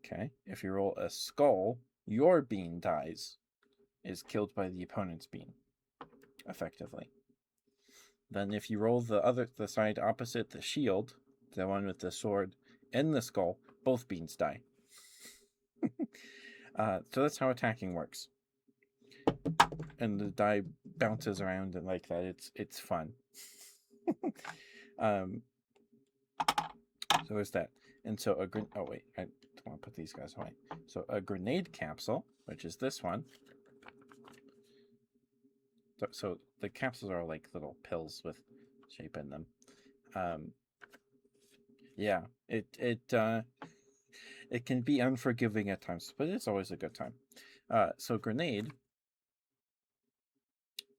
Okay. If you roll a skull, your bean dies, is killed by the opponent's bean, effectively. Then if you roll the side opposite the shield, the one with the sword and the skull, both beans die. So that's how attacking works. And the die bounces around and like that. It's fun. So there's that. And so oh wait, I don't want to put these guys away. So a grenade capsule, which is this one. So the capsules are like little pills with shape in them. Yeah, it can be unforgiving at times, but it's always a good time. So grenade,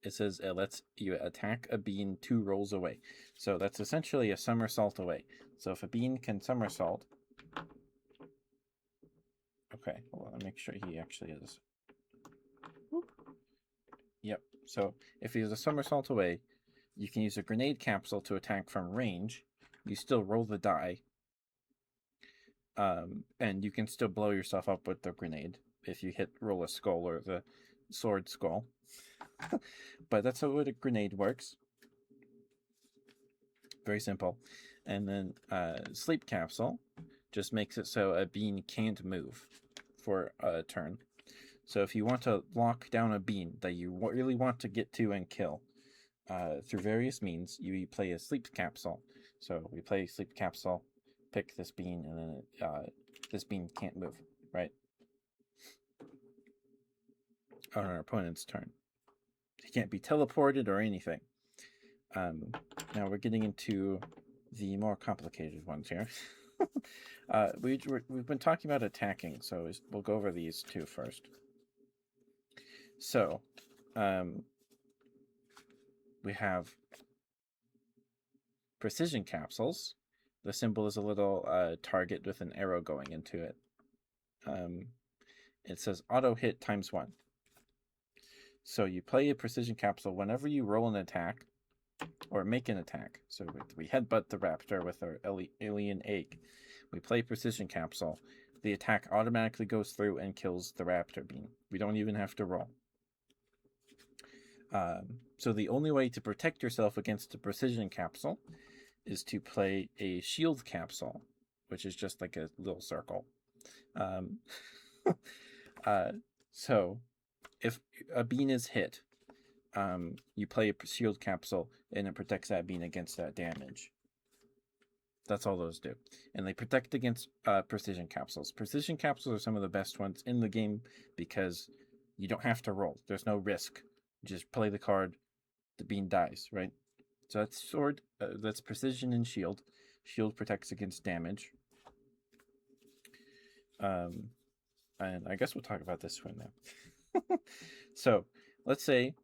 it says it lets you attack a bean 2 rolls away. So that's essentially a somersault away. So if a bean can somersault, okay, hold on, make sure he actually is. Whoop. Yep. So if he's a somersault away, you can use a grenade capsule to attack from range. You still roll the die, And you can still blow yourself up with the grenade if you roll a skull or the sword skull. But that's how a grenade works. Very simple. And then sleep capsule just makes it so a bean can't move for a turn. So if you want to lock down a bean that you really want to get to and kill through various means, you play a sleep capsule. So we play sleep capsule, pick this bean, and then this bean can't move, right? On our opponent's turn. He can't be teleported or anything. Now we're getting into the more complicated ones here. We've been talking about attacking, so we'll go over these two first. So, we have precision capsules. The symbol is a little target with an arrow going into it. It says auto hit ×1. So you play a precision capsule whenever you roll an attack or make an attack. So we headbutt the raptor with our alien egg. We play precision capsule. The attack automatically goes through and kills the raptor bean. We don't even have to roll. So the only way to protect yourself against a precision capsule is to play a shield capsule, which is just like a little circle. So if a bean is hit, you play a shield capsule and it protects that bean against that damage. That's all those do. And they protect against precision capsules. Precision capsules are some of the best ones in the game because you don't have to roll. There's no risk. You just play the card, the bean dies, right? So that's sword, that's precision and shield. Shield protects against damage. And I guess we'll talk about this one now. So let's say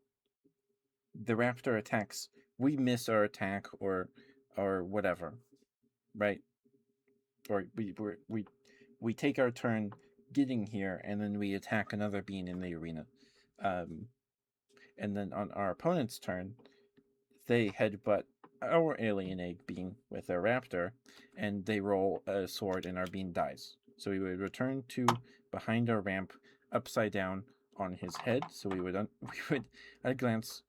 the raptor attacks. We miss our attack or whatever, right? Or we take our turn getting here, and then we attack another bean in the arena. And then on our opponent's turn, they headbutt our alien egg bean with their raptor, and they roll a sword, and our bean dies. So we would return to behind our ramp, upside down on his head. So we would at a glance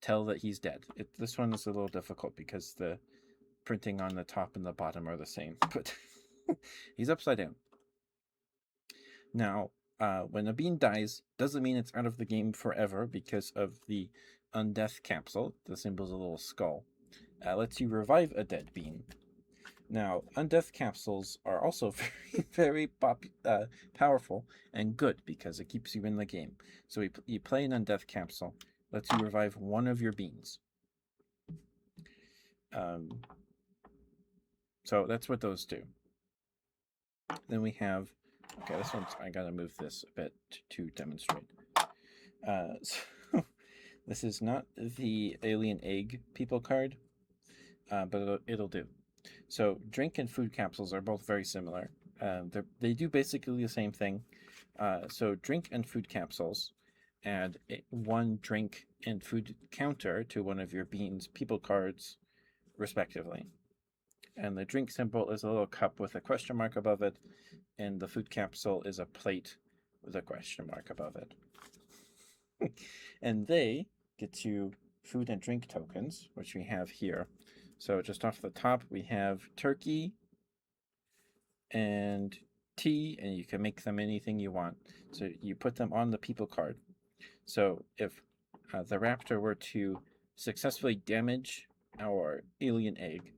tell that he's dead. This one is a little difficult because the printing on the top and the bottom are the same, but he's upside down. Now, when a bean dies, doesn't mean it's out of the game forever because of the undeath capsule. The symbol's a little skull. Lets you revive a dead bean. Now, undeath capsules are also very, very powerful and good because it keeps you in the game. So you play an undeath capsule, lets you revive one of your beans. So that's what those do. Then we have, okay, this one's, I gotta move this a bit to demonstrate. So this is not the alien egg people card, but it'll do. So drink and food capsules are both very similar. They do basically the same thing. So drink and food capsules add one drink and food counter to one of your beans people cards, respectively. And the drink symbol is a little cup with a question mark above it, and the food capsule is a plate with a question mark above it. And they get you food and drink tokens, which we have here. So just off the top, we have turkey and tea, and you can make them anything you want. So you put them on the people card. So if the raptor were to successfully damage our alien egg,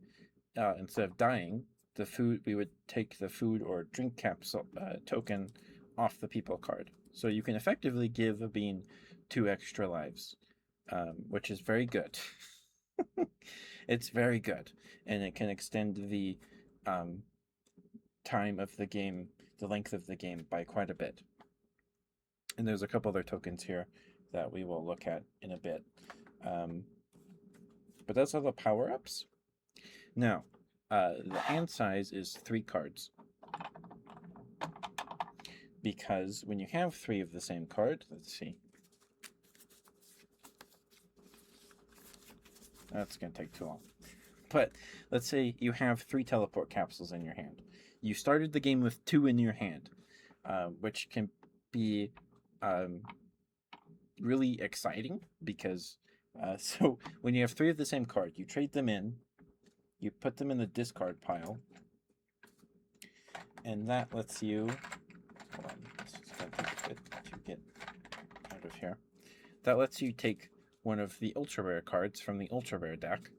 instead of dying, we would take the food or drink capsule token off the people card. So you can effectively give a bean 2 extra lives, which is very good. It's very good, and it can extend the time of the game, the length of the game by quite a bit. And there's a couple other tokens here that we will look at in a bit. But that's all the power-ups. Now, the hand size is 3 cards. Because when you have 3 of the same card, let's see. That's going to take too long. But let's say you have 3 teleport capsules in your hand. you started the game with 2 in your hand, which can be really exciting because so when you have 3 of the same card, you trade them in, you put them in the discard pile, and that lets you. Hold on, this is going to take a bit to get out of here. That lets you take one of the ultra rare cards from the ultra rare deck,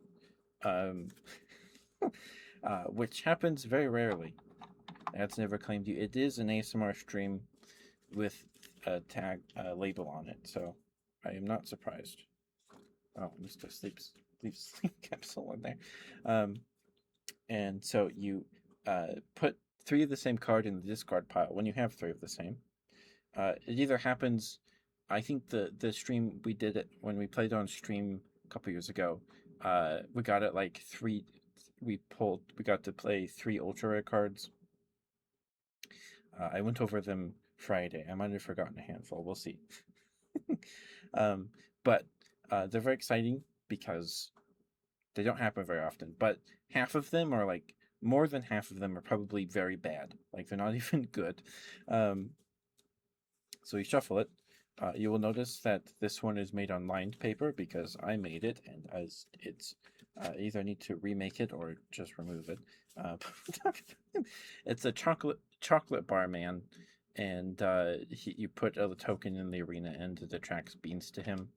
which happens very rarely. That's never claimed you. It is an ASMR stream with a tag label on it, so I am not surprised. Oh, Mr. Sleep's sleep capsule in there. And so you put 3 of the same card in the discard pile when you have 3 of the same. It either happens. I think the stream we did it when we played on stream a couple years ago. We got it like 3. We got to play 3 ultra rare cards. I went over them Friday. I might have forgotten a handful. We'll see. But they're very exciting because they don't happen very often. But half of them are like more than half of them are probably very bad. Like they're not even good. So you shuffle it. You will notice that this one is made on lined paper because I made it, and as it's either need to remake it or just remove it. It's a chocolate bar man, and you put a token in the arena, and it attracts beans to him,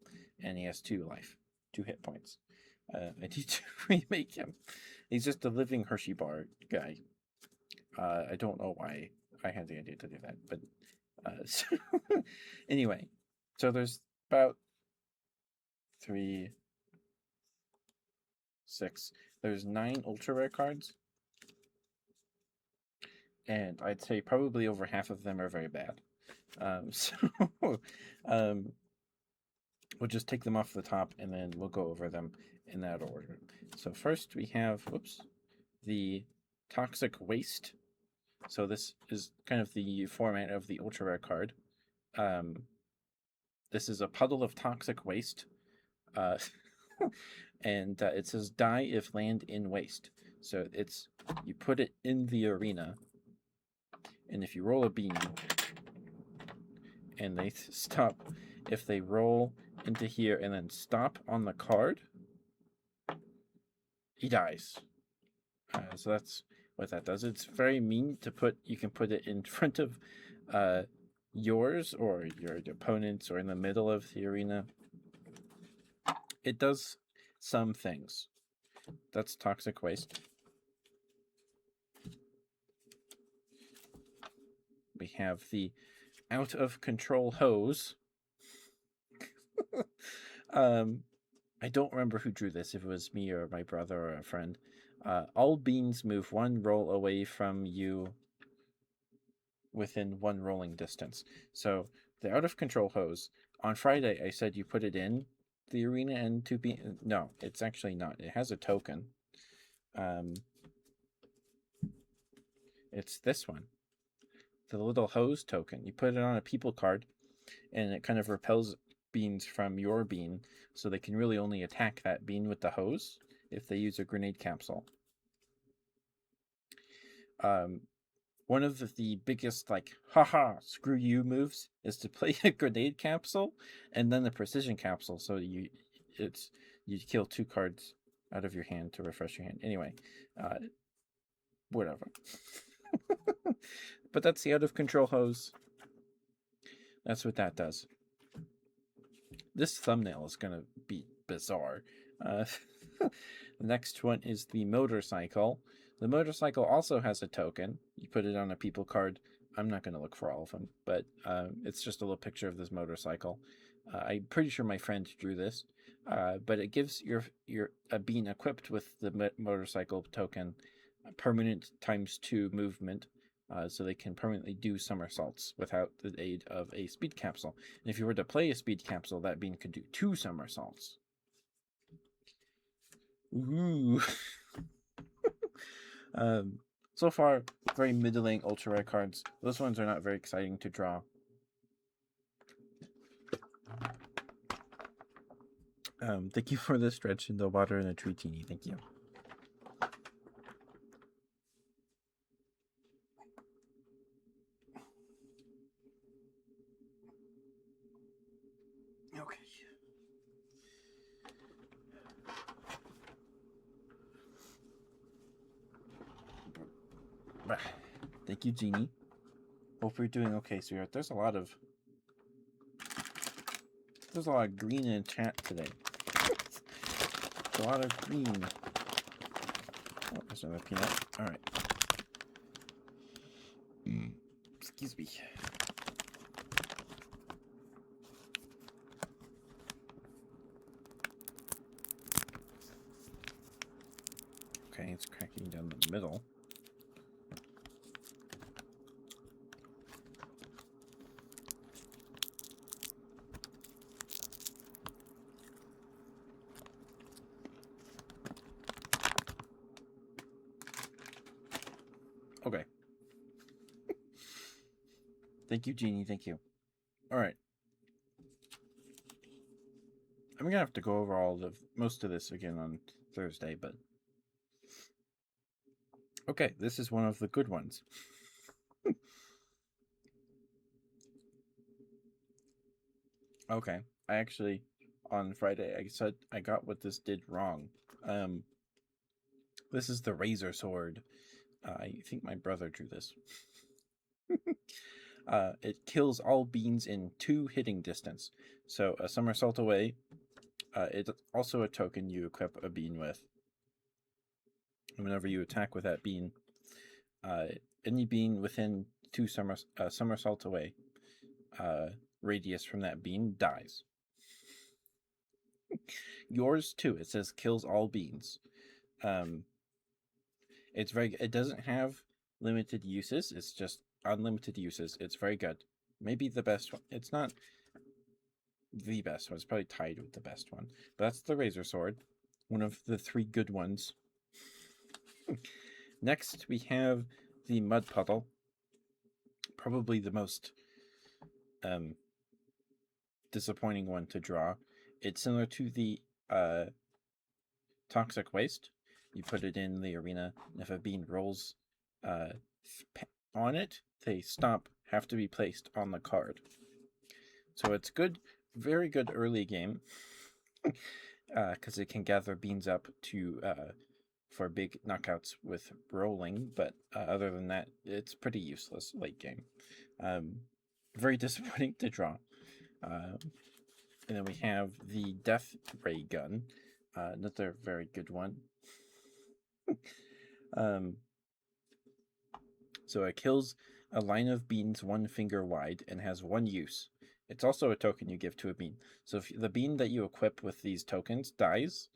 and he has 2 life, 2 hit points. I need to remake him. He's just a living Hershey bar guy. I don't know why I had the idea to do that, but so anyway, so there's about 3, 6. There's 9 ultra rare cards, and I'd say probably over half of them are very bad. So we'll just take them off the top, and then we'll go over them in that order. So first we have, the Toxic Waste. So this is kind of the format of the ultra rare card. This is a puddle of toxic waste. And it says die if land in waste. So it's you put it in the arena, and if you roll a bean and they stop, if they roll into here and then stop on the card, he dies. So that's what that does. It's very mean to put. You can put it in front of yours or your opponent's or in the middle of the arena. It does some things. That's Toxic Waste. We have the Out of Control Hose. I don't remember who drew this, if it was me or my brother or a friend. All beans move 1 roll away from you within 1 rolling distance. So the Out of Control Hose, on Friday I said you put it in the arena and 2 beans. No, it's actually not. It has a token. It's this one. The little hose token. You put it on a people card, and it kind of repels beans from your bean, so they can really only attack that bean with the hose if they use a grenade capsule. One of the biggest, like, haha, screw you moves is to play a grenade capsule and then a precision capsule, so you kill 2 cards out of your hand to refresh your hand. Anyway, whatever. But that's the Out of Control Hose. That's what that does. This thumbnail is going to be bizarre. The next one is the Motorcycle. The Motorcycle also has a token. You put it on a people card. I'm not going to look for all of them, but it's just a little picture of this motorcycle. I'm pretty sure my friend drew this, but it gives your being equipped with the motorcycle token permanent ×2 movement, so they can permanently do somersaults without the aid of a speed capsule. And if you were to play a speed capsule, that bean could do 2 somersaults. Ooh. So far, very middling ultra rare cards. Those ones are not very exciting to draw. Thank you for the stretch in the water and a tree teeny. Thank you. Okay. Thank you, Jeannie. Hope you're doing okay, sweetheart. There's a lot of green in chat today. A lot of green. Oh, there's another peanut. All right. Excuse me. Okay, it's cracking down the middle. Okay. Thank you, Jeannie. Thank you. All right. I'm gonna have to go over most of this again on Thursday, but okay, this is one of the good ones. Okay, I actually on Friday I said I got what this did wrong. This is the razor sword. I think my brother drew this. It kills all beans in 2 hitting distance. So a somersault away. It's also a token you equip a bean with. And whenever you attack with that bean, any bean within 2 somersaults away radius from that bean dies. Yours too. It says kills all beans. It doesn't have limited uses. It's just unlimited uses. It's very good. Maybe the best one. It's not the best one. It's probably tied with the best one. But that's the razor sword. One of the 3 good ones. Next, we have the mud puddle. Probably the most disappointing one to draw. It's similar to the toxic waste. You put it in the arena, and if a bean rolls on it, they have to be placed on the card. So it's good, very good early game, because it can gather beans up for big knockouts with rolling, but other than that, it's pretty useless late game. Very disappointing to draw. And then we have the Death Ray Gun, another very good one. So it kills a line of beans 1 finger wide and has 1 use. It's also a token you give to a bean. So if the bean that you equip with these tokens dies,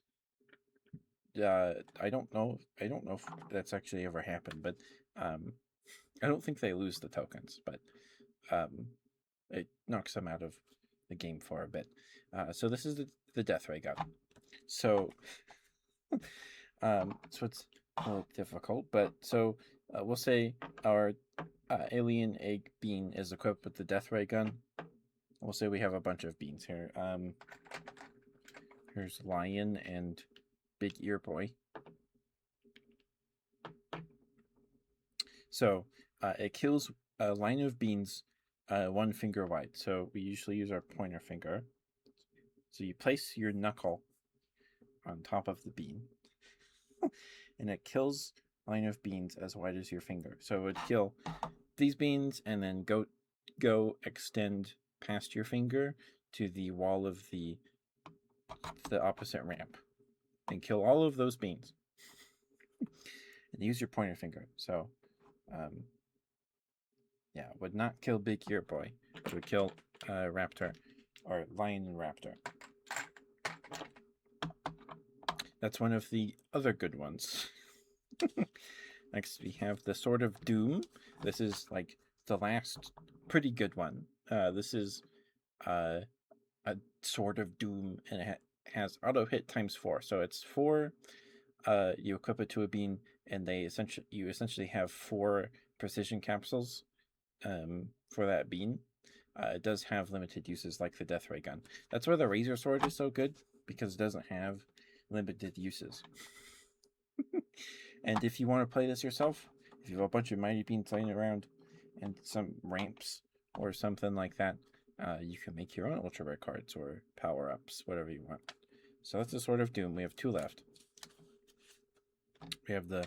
I don't know if that's actually ever happened, but I don't think they lose the tokens, but it knocks them out of the game for a bit. So this is the Death Ray Gun. So it's a little difficult, but so we'll say our alien egg bean is equipped with the Death Ray Gun. We'll say we have a bunch of beans here. Here's Lion and Big Ear Boy. So it kills a line of beans 1 finger wide. So we usually use our pointer finger. So you place your knuckle on top of the bean, and it kills a line of beans as wide as your finger. So it would kill these beans and then go extend past your finger to the wall of the opposite ramp and kill all of those beans. And use your pointer finger. So yeah, would not kill Big Ear Boy. It would kill Raptor, or Lion and Raptor. That's one of the other good ones. Next, we have the Sword of Doom. This is like the last pretty good one. This is a Sword of Doom, and it has auto hit ×4. So it's 4. You equip it to a bean, and you essentially have 4 precision capsules for that bean. It does have limited uses like the Death Ray Gun. That's why the Razor Sword is so good, because it doesn't have limited uses. And if you want to play this yourself, if you have a bunch of mighty beans laying around and some ramps or something like that, you can make your own ultra rare cards or power ups, whatever you want. So that's the Sword of Doom. We have 2 left. We have the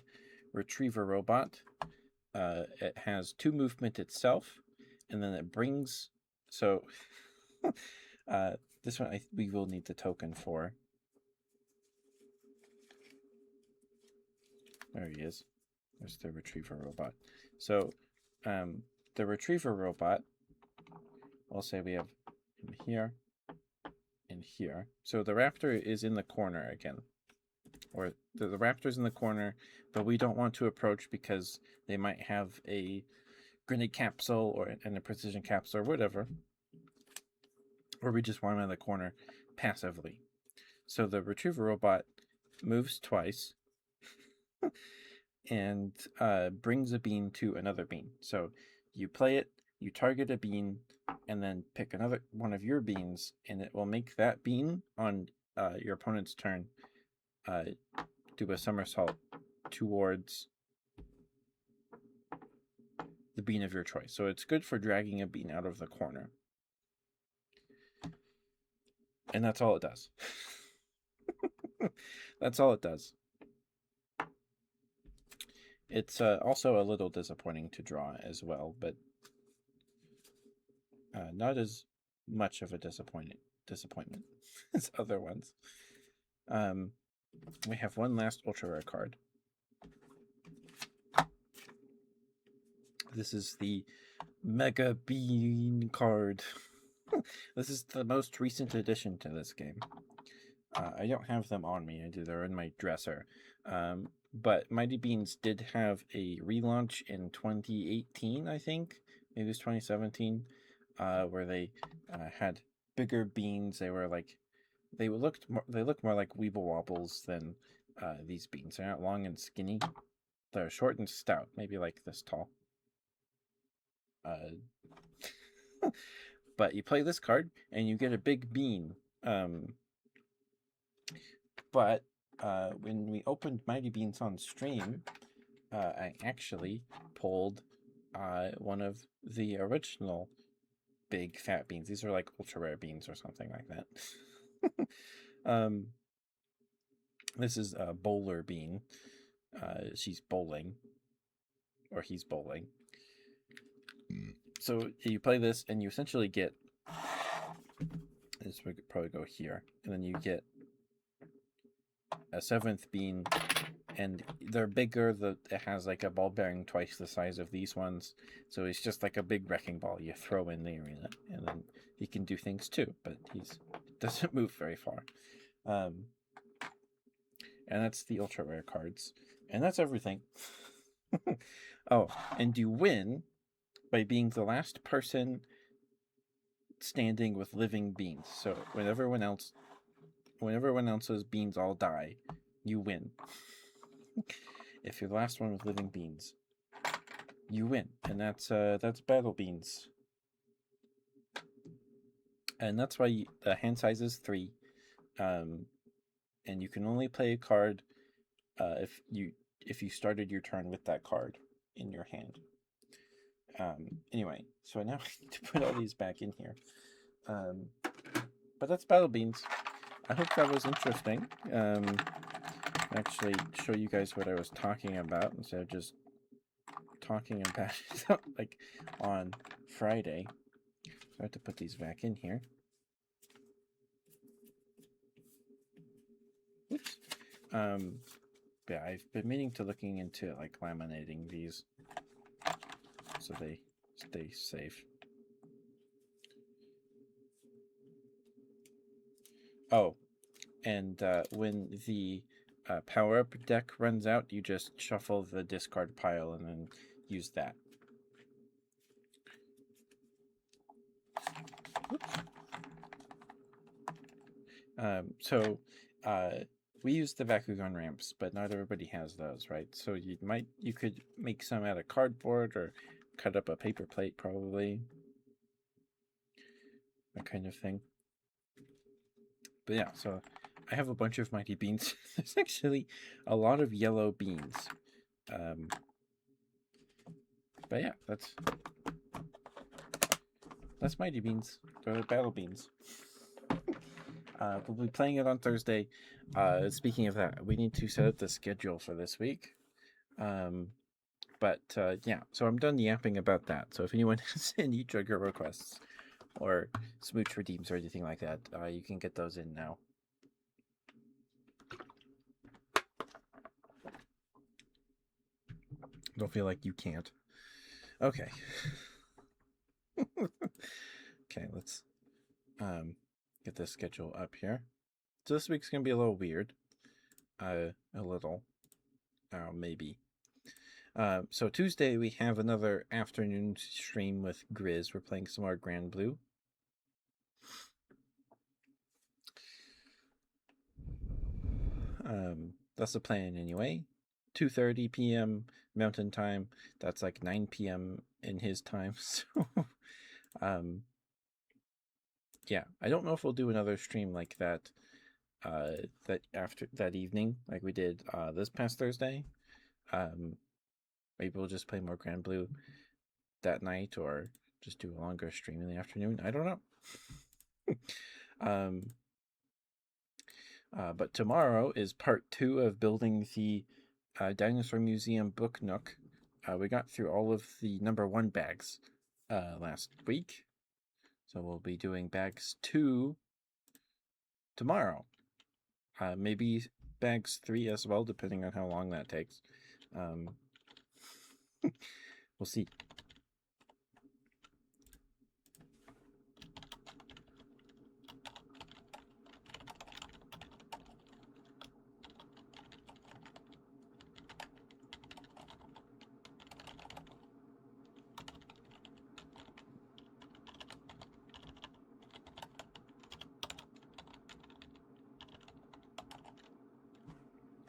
Retriever Robot. It has 2 movement itself, and then it brings. So this one we will need the token for. There he is. There's the Retriever Robot. So the Retriever Robot, I'll say we have him here and here. So the raptor is in the corner again. Or the raptor's in the corner, but we don't want to approach because they might have a grenade capsule or a precision capsule or whatever. Or we just want him in the corner passively. So the Retriever Robot moves twice and brings a bean to another bean. So you play it, you target a bean, and then pick another one of your beans, and it will make that bean on your opponent's turn do a somersault towards the bean of your choice. So it's good for dragging a bean out of the corner. And that's all it does. That's all it does. It's also a little disappointing to draw as well, but not as much of a disappointment as other ones. We have one last ultra rare card. This is the Mega Bean card. This is the most recent addition to this game. I don't have them on me. They're in my dresser. But Mighty Beans did have a relaunch in 2018, I think. Maybe it was 2017, where they had bigger beans. They were like, they looked more like Weeble Wobbles than these beans. They're not long and skinny. They're short and stout, maybe like this tall. But you play this card and you get a big bean. But when we opened Mighty Beans on stream, I actually pulled one of the original big fat beans. These are like ultra rare beans or something like that. This is a bowler bean. She's bowling, or he's bowling. So you play this, and you essentially get. This would probably go here, and then you get a 7th bean, and they're bigger. It has like a ball bearing twice the size of these ones, so it's just like a big wrecking ball you throw in the arena, and then he can do things too, but he doesn't move very far. And that's the ultra rare cards, and that's everything. Oh, and you win by being the last person standing with living beans. So when everyone else's beans all die, you win. If you're the last one with living beans, you win, and that's battle beans. And that's why the hand size is 3, and you can only play a card if you started your turn with that card in your hand. Anyway, so now I need to put all these back in here. But that's battle beans. I hope that was interesting. Actually show you guys what I was talking about instead of just talking about it like on Friday. So I have to put these back in here. Oops. Yeah, I've been meaning to looking into like laminating these so they stay safe. Oh, and when the power-up deck runs out, you just shuffle the discard pile and then use that. So we use the Bakugan ramps, but not everybody has those, right? So you could make some out of cardboard or cut up a paper plate, probably. That kind of thing. But yeah, so I have a bunch of Mighty Beans. There's actually a lot of yellow beans. But yeah, That's Mighty Beans. They're Battle Beans. We'll be playing it on Thursday. Speaking of that, we need to set up the schedule for this week. But yeah, so I'm done yapping about that. So if anyone has any trigger requests or smooch redeems or anything like that, you can get those in now. Don't feel like you can't. Okay. Okay, let's get the schedule up here. So this week's gonna be a little weird. A little. Maybe. So Tuesday we have another afternoon stream with Grizz. We're playing some more Grand Blue. That's the plan anyway. 2:30 p.m. Mountain Time. That's like 9 p.m. in his time. So, yeah, I don't know if we'll do another stream like that. That after that evening, like we did this past Thursday. Maybe we'll just play more Grand Blue that night, or just do a longer stream in the afternoon. I don't know. But tomorrow is part 2 of building the Dinosaur Museum Book Nook. We got through all of the number 1 bags last week. So we'll be doing bags 2 tomorrow. Maybe bags 3 as well, depending on how long that takes. We'll see.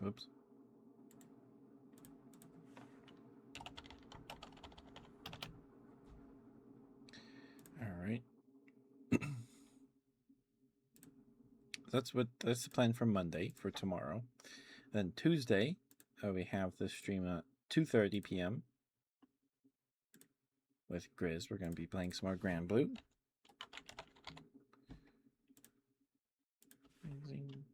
Oops. All right. That's the plan for Monday, for tomorrow. Then Tuesday, we have the stream at 2:30 p.m. with Grizz. We're going to be playing some more Grand Blue. Amazing.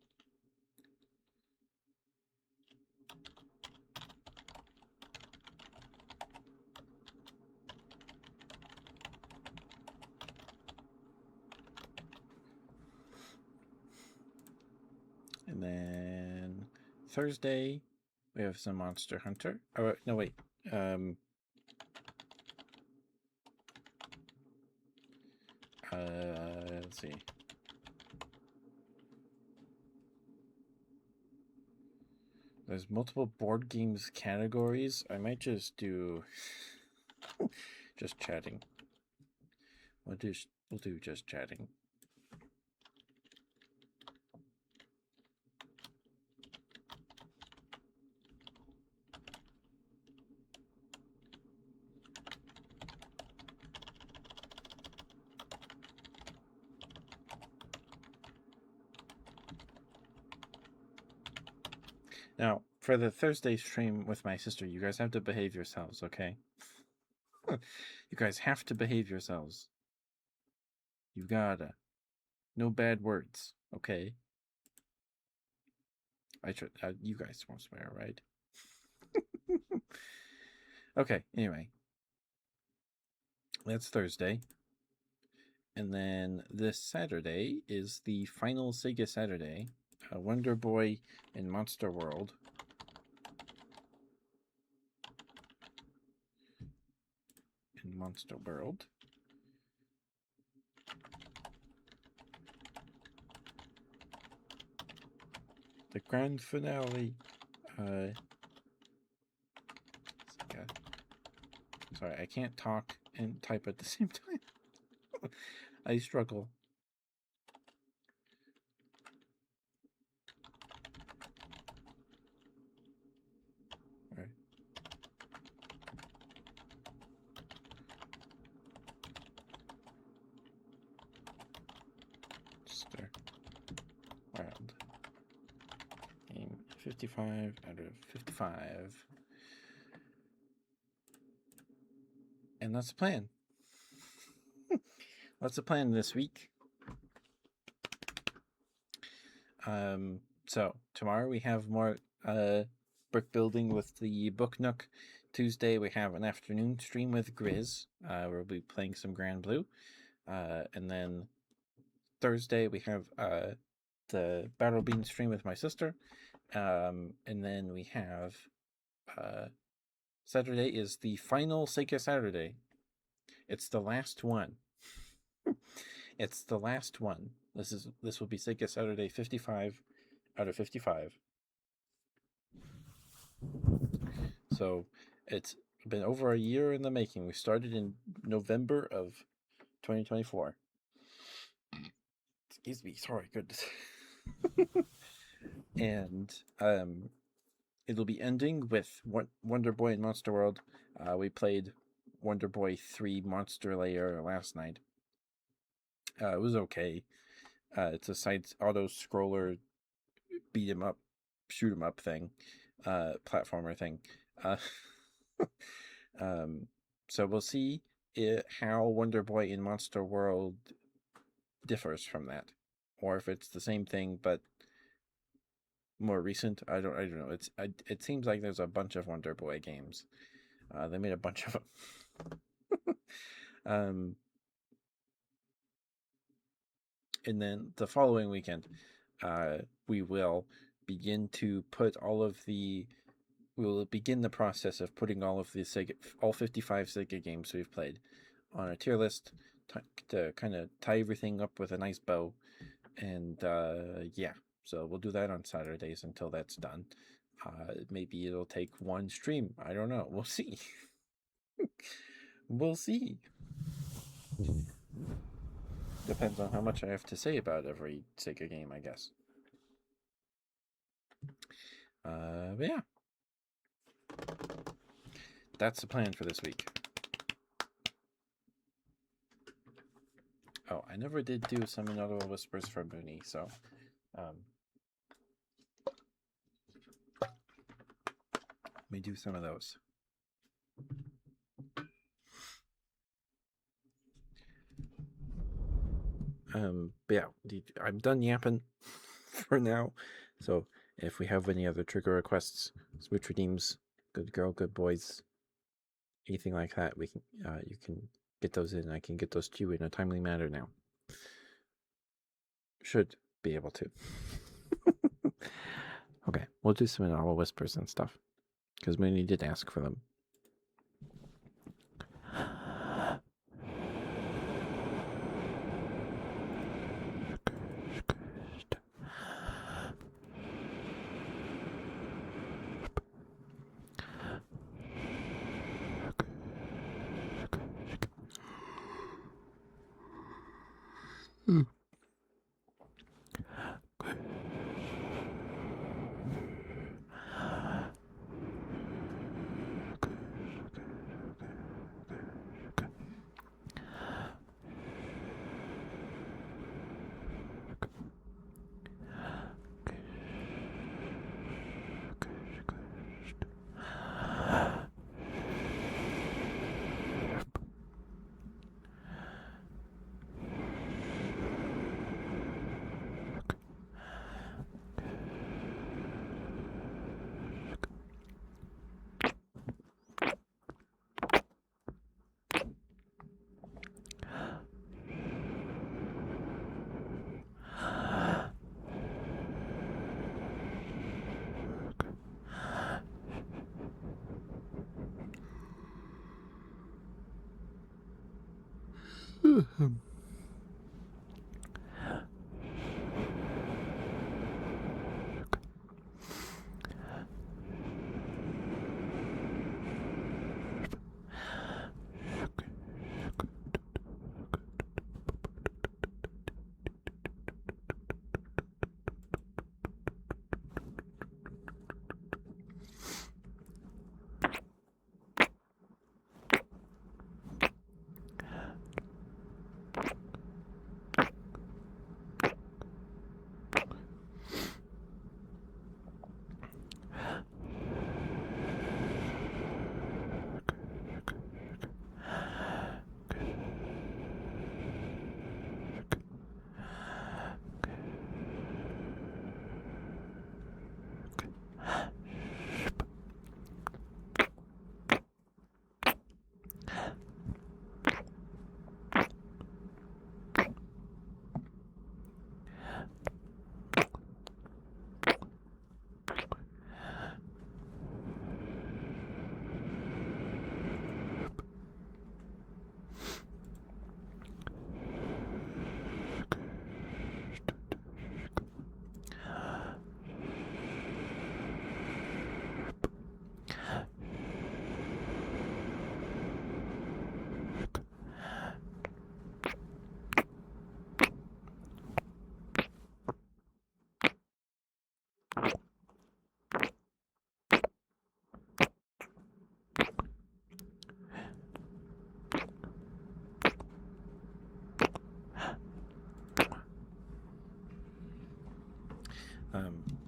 And then Thursday, we have some Monster Hunter. Oh, no, wait. Let's see. There's multiple board games categories. I might just do just chatting. We'll do just chatting. Now, for the Thursday stream with my sister, you guys have to behave yourselves, okay? You guys have to behave yourselves. You gotta. No bad words, okay? You guys won't swear, right? Okay, anyway. That's Thursday. And then this Saturday is the final Sega Saturday. Wonder Boy in Monster World. In Monster World. The grand finale. Sorry, I can't talk and type at the same time. I struggle. All right. Monster World. Game 55 out of 55. And that's the plan. what's the plan this week? So tomorrow we have more brick building with the Book Nook. Tuesday we have an afternoon stream with Grizz. We'll be playing some Grand Blue. And then Thursday we have the Battle Bean stream with my sister. And then we have Saturday is the final Seika Saturday. It's the last one. It's the last one. This will be Seika Saturday 55 out of 55. So it's been over a year in the making. We started in November of 2024. Excuse me, sorry, goodness. And it'll be ending with Wonder Boy and Monster World. We played Wonder Boy 3 Monster Layer last night. It was okay. It's a side auto scroller, beat 'em up, shoot 'em up thing, platformer thing. So we'll see how Wonder Boy in Monster World differs from that, or if it's the same thing but more recent. I don't know. It seems like there's a bunch of Wonder Boy games. They made a bunch of them. And then the following weekend, we will begin to put we will begin the process of putting all 55 Sega games we've played on a tier list to kind of tie everything up with a nice bow. And yeah, so we'll do that on Saturdays until that's done. Maybe it'll take one stream. I don't know. We'll see. We'll see. Depends on how much I have to say about every Sega game, I guess. But yeah. That's the plan for this week. Oh, I never did do some Inaudible Whispers for Mooney, so let me do some of those. But yeah, I'm done yapping for now. So if we have any other trigger requests, switch redeems, good girl, good boys, anything like that, we can you can get those in. I can get those to you in a timely manner now. Should be able to. Okay, we'll do some Inaudible Whispers and stuff, because Mooney did ask for them.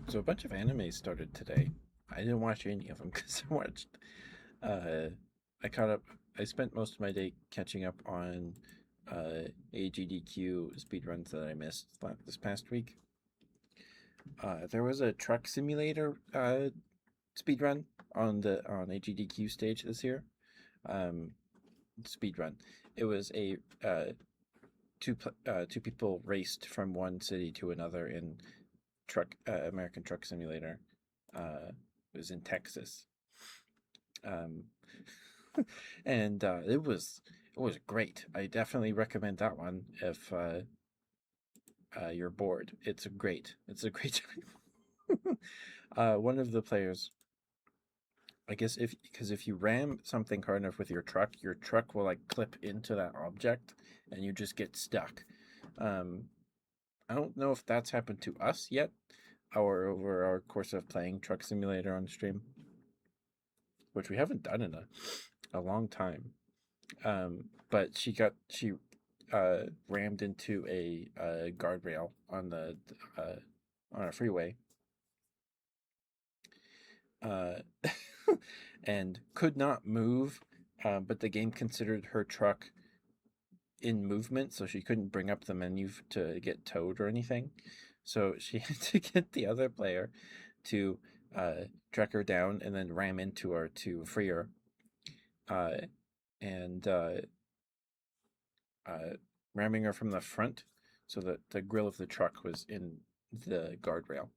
So a bunch of anime started today. I didn't watch any of them because I watched. Uh, I caught up. I spent most of my day catching up on AGDQ speedruns that I missed this past week. There was a truck simulator speedrun on AGDQ stage this year. Um, speedrun. It was a two people raced from one city to another in American Truck Simulator. It was in Texas, um, and it was great. I definitely recommend that one if you're bored. It's a great time. One of the players, I guess, if you ram something hard enough with your truck will like clip into that object, and you just get stuck. Um, I don't know if that's happened to us yet, or over our course of playing Truck Simulator on stream, which we haven't done in a long time. But she rammed into a guardrail on a freeway, uh, and could not move. But the game considered her truck in movement, so she couldn't bring up the menu to get towed or anything. So she had to get the other player to track her down and then ram into her to free her. Uh, and ramming her from the front so that the grill of the truck was in the guardrail.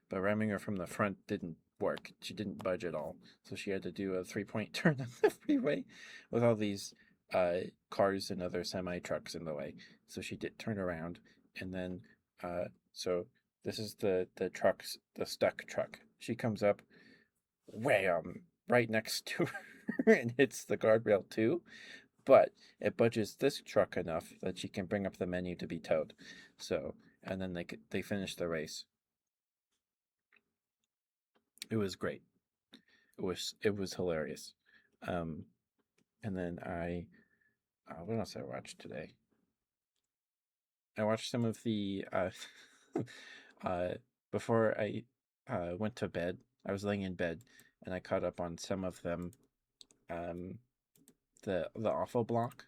But ramming her from the front didn't work. She didn't budge at all. So she had to do a 3-point turn on the freeway with all these cars and other semi trucks in the way. So she did turn around, and then so this is the stuck truck. She comes up, wham, right next to her and hits the guardrail too. But it budges this truck enough that she can bring up the menu to be towed. So, and then they finish the race. It was great. It was hilarious. Um, and then what else I watched today? I watched some of the uh, before I went to bed. I was laying in bed, and I caught up on some of them. Um, the awful block,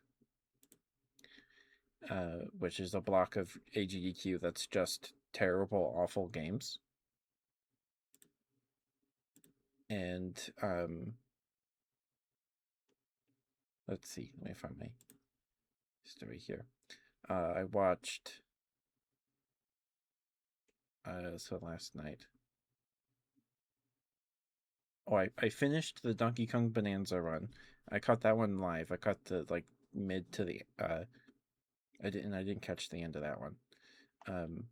which is a block of AGDQ that's just terrible, awful games. And let's see, let me find my story here. I watched so last night. Oh, I finished the Donkey Kong Bonanza run. I caught that one live. I caught the like mid to the I didn't catch the end of that one. Um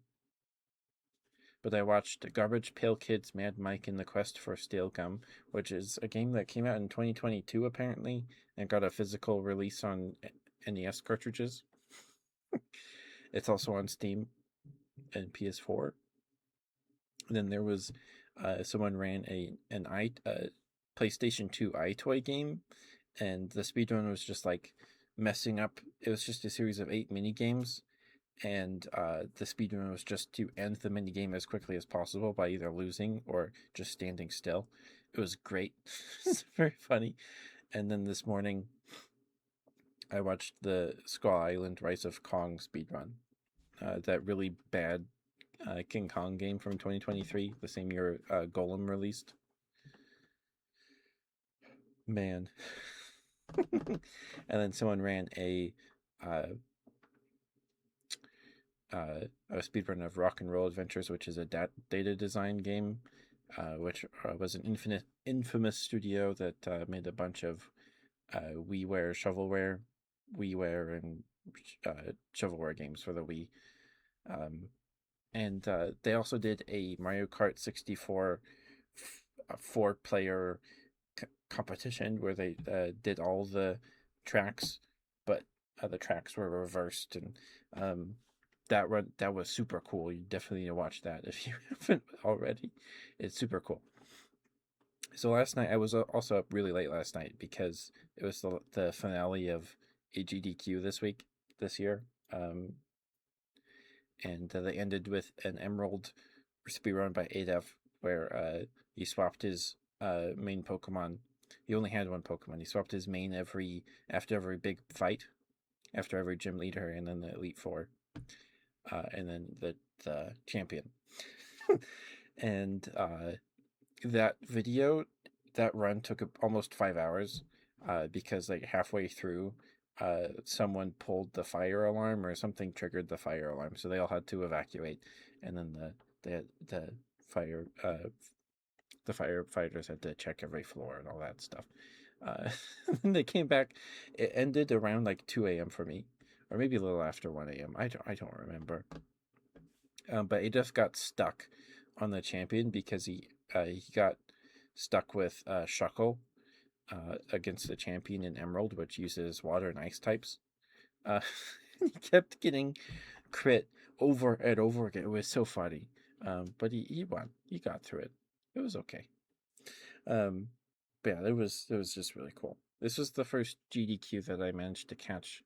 but I watched Garbage Pail Kids Mad Mike in the Quest for Steel Gum, which is a game that came out in 2022 apparently and got a physical release on NES cartridges. It's also on Steam and PS4. And then there was someone ran an PlayStation 2 iToy game, and the speedrun was just like messing up. It was just a series of 8 mini games, and the speedrun was just to end the mini game as quickly as possible by either losing or just standing still. It was great. It's very funny. And then this morning, I watched the Skull Island Rise of Kong speedrun. That really bad King Kong game from 2023, the same year Golem released. Man. And then someone ran uh, a speedrun of Rock and Roll Adventures, which is a data design game, which was an infamous studio that made a bunch of WiiWare, WiiWare, and shovelware games for the Wii. And they also did a Mario Kart 64 4-player competition where they did all the tracks, but the tracks were reversed, and that was super cool. You definitely need to watch that if you haven't already. It's super cool. So last night I was also up really late last night because it was the finale of AGDQ this year. And they ended with an emerald speedrun by Adef where he swapped his main Pokemon. He only had one Pokemon. He swapped his main after every big fight, after every gym leader, and then the Elite Four, and then the champion. And that video, that run took almost 5 hours because like halfway through, someone pulled the fire alarm or something triggered the fire alarm, so they all had to evacuate, and then the fire the firefighters had to check every floor and all that stuff. And they came back. It ended around like 2 a.m. for me, or maybe a little after 1 a.m. I don't remember. But he just got stuck on the champion because he got stuck with Shuckle against the champion in Emerald, which uses water and ice types. He kept getting crit over and over again. It was so funny. But he won. He got through it. It was okay. But yeah, it was just really cool. This was the first GDQ that I managed to catch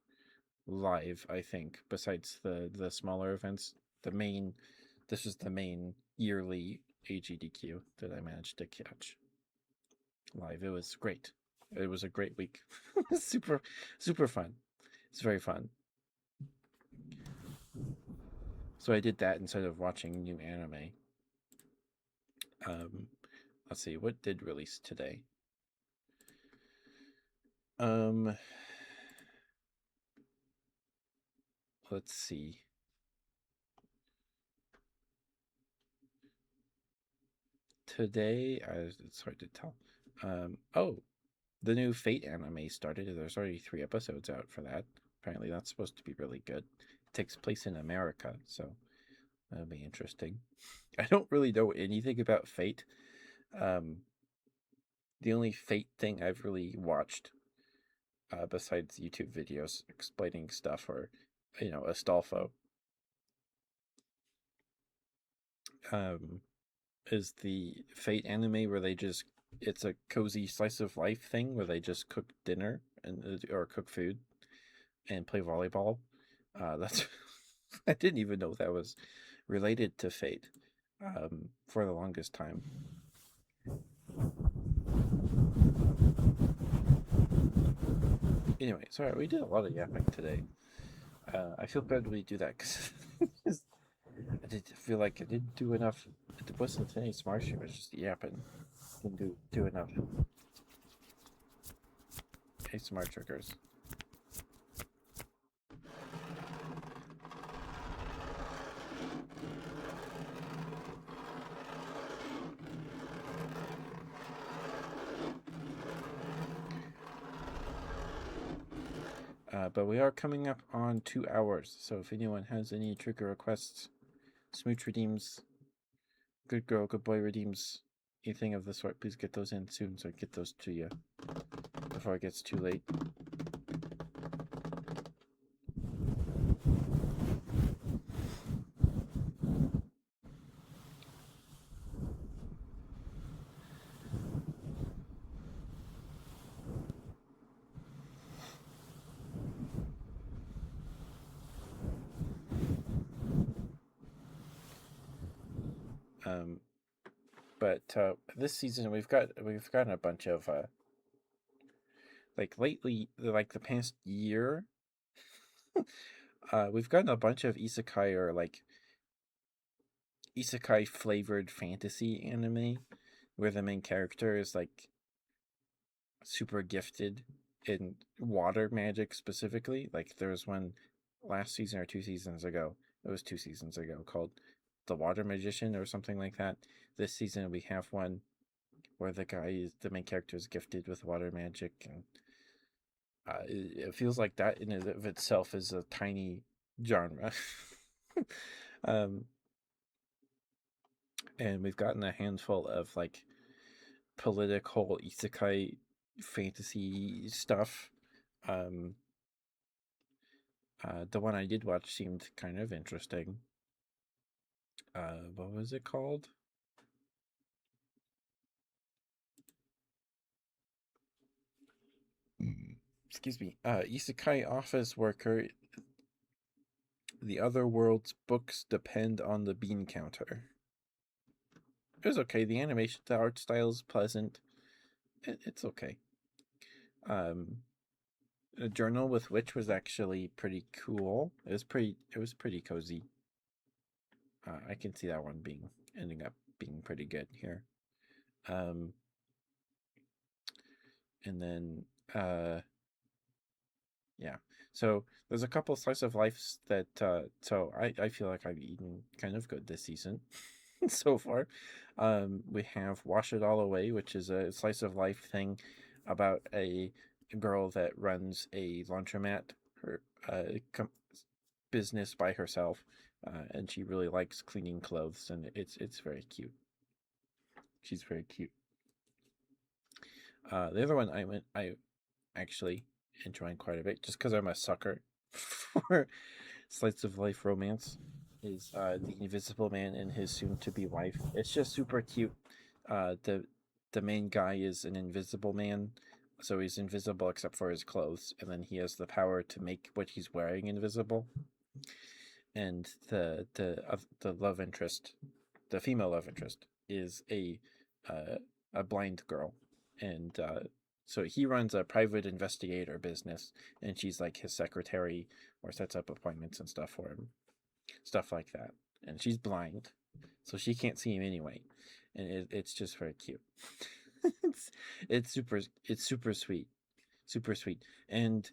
live, I think, besides the smaller events. This was the main yearly AGDQ that I managed to catch live. It was great. It was a great week. Super fun. It's very fun. So I did that instead of watching new anime. Let's see, what did release today? Let's see. Today, it's hard to tell. Oh, the new Fate anime started. There's already 3 episodes out for that. Apparently, that's supposed to be really good. It takes place in America, so that'll be interesting. I don't really know anything about Fate. The only Fate thing I've really watched, besides YouTube videos explaining stuff, or Astolfo, is the Fate anime where it's a cozy slice of life thing where they just cook dinner or cook food and play volleyball. That's I didn't even know that was related to Fate for the longest time. Anyway, sorry, we did a lot of yapping today. I feel bad we do that because I did feel like I didn't do enough. It wasn't any smart shit, it was just yapping. Didn't do enough. Hey, smart triggers. But we are coming up on 2 hours, so if anyone has any trigger requests, smooch redeems, good girl, good boy redeems, anything of the sort, please get those in soon so I get those to you before it gets too late. But this season we've gotten a bunch of like lately, like the past year, we've gotten a bunch of isekai or like isekai flavored fantasy anime where the main character is like super gifted in water magic specifically. Like there was one last season or 2 seasons ago. It was 2 seasons ago called The Water Magician or something like that. This season we have one where the main character is gifted with water magic, and it feels like that in and of itself is a tiny genre. um, and we've gotten a handful of like political isekai fantasy stuff. Um, the one I did watch seemed kind of interesting. What was it called? Excuse me. Isekai office worker. The other world's books depend on the bean counter. it was okay. The animation, the art style is pleasant. It's okay. A Journal with Witch was actually pretty cool. It was pretty cozy. I can see that one ending up being pretty good here. Um, and then yeah. So there's a couple slice of lives that so I feel like I've eaten kind of good this season so far. We have Wash It All Away, which is a slice of life thing about a girl that runs a laundromat, her business by herself, and she really likes cleaning clothes, and it's very cute. She's very cute. The other one I actually enjoying quite a bit, just because I'm a sucker for slice of life romance, is the Invisible Man and his soon-to-be wife. It's just super cute. The main guy is an invisible man, so he's invisible except for his clothes, and then he has the power to make what he's wearing invisible. And the love interest, the female love interest, is a blind girl, and so he runs a private investigator business, and she's like his secretary or sets up appointments and stuff for him, stuff like that. And she's blind, so she can't see him anyway, and it's just very cute. it's it's super sweet, super sweet, and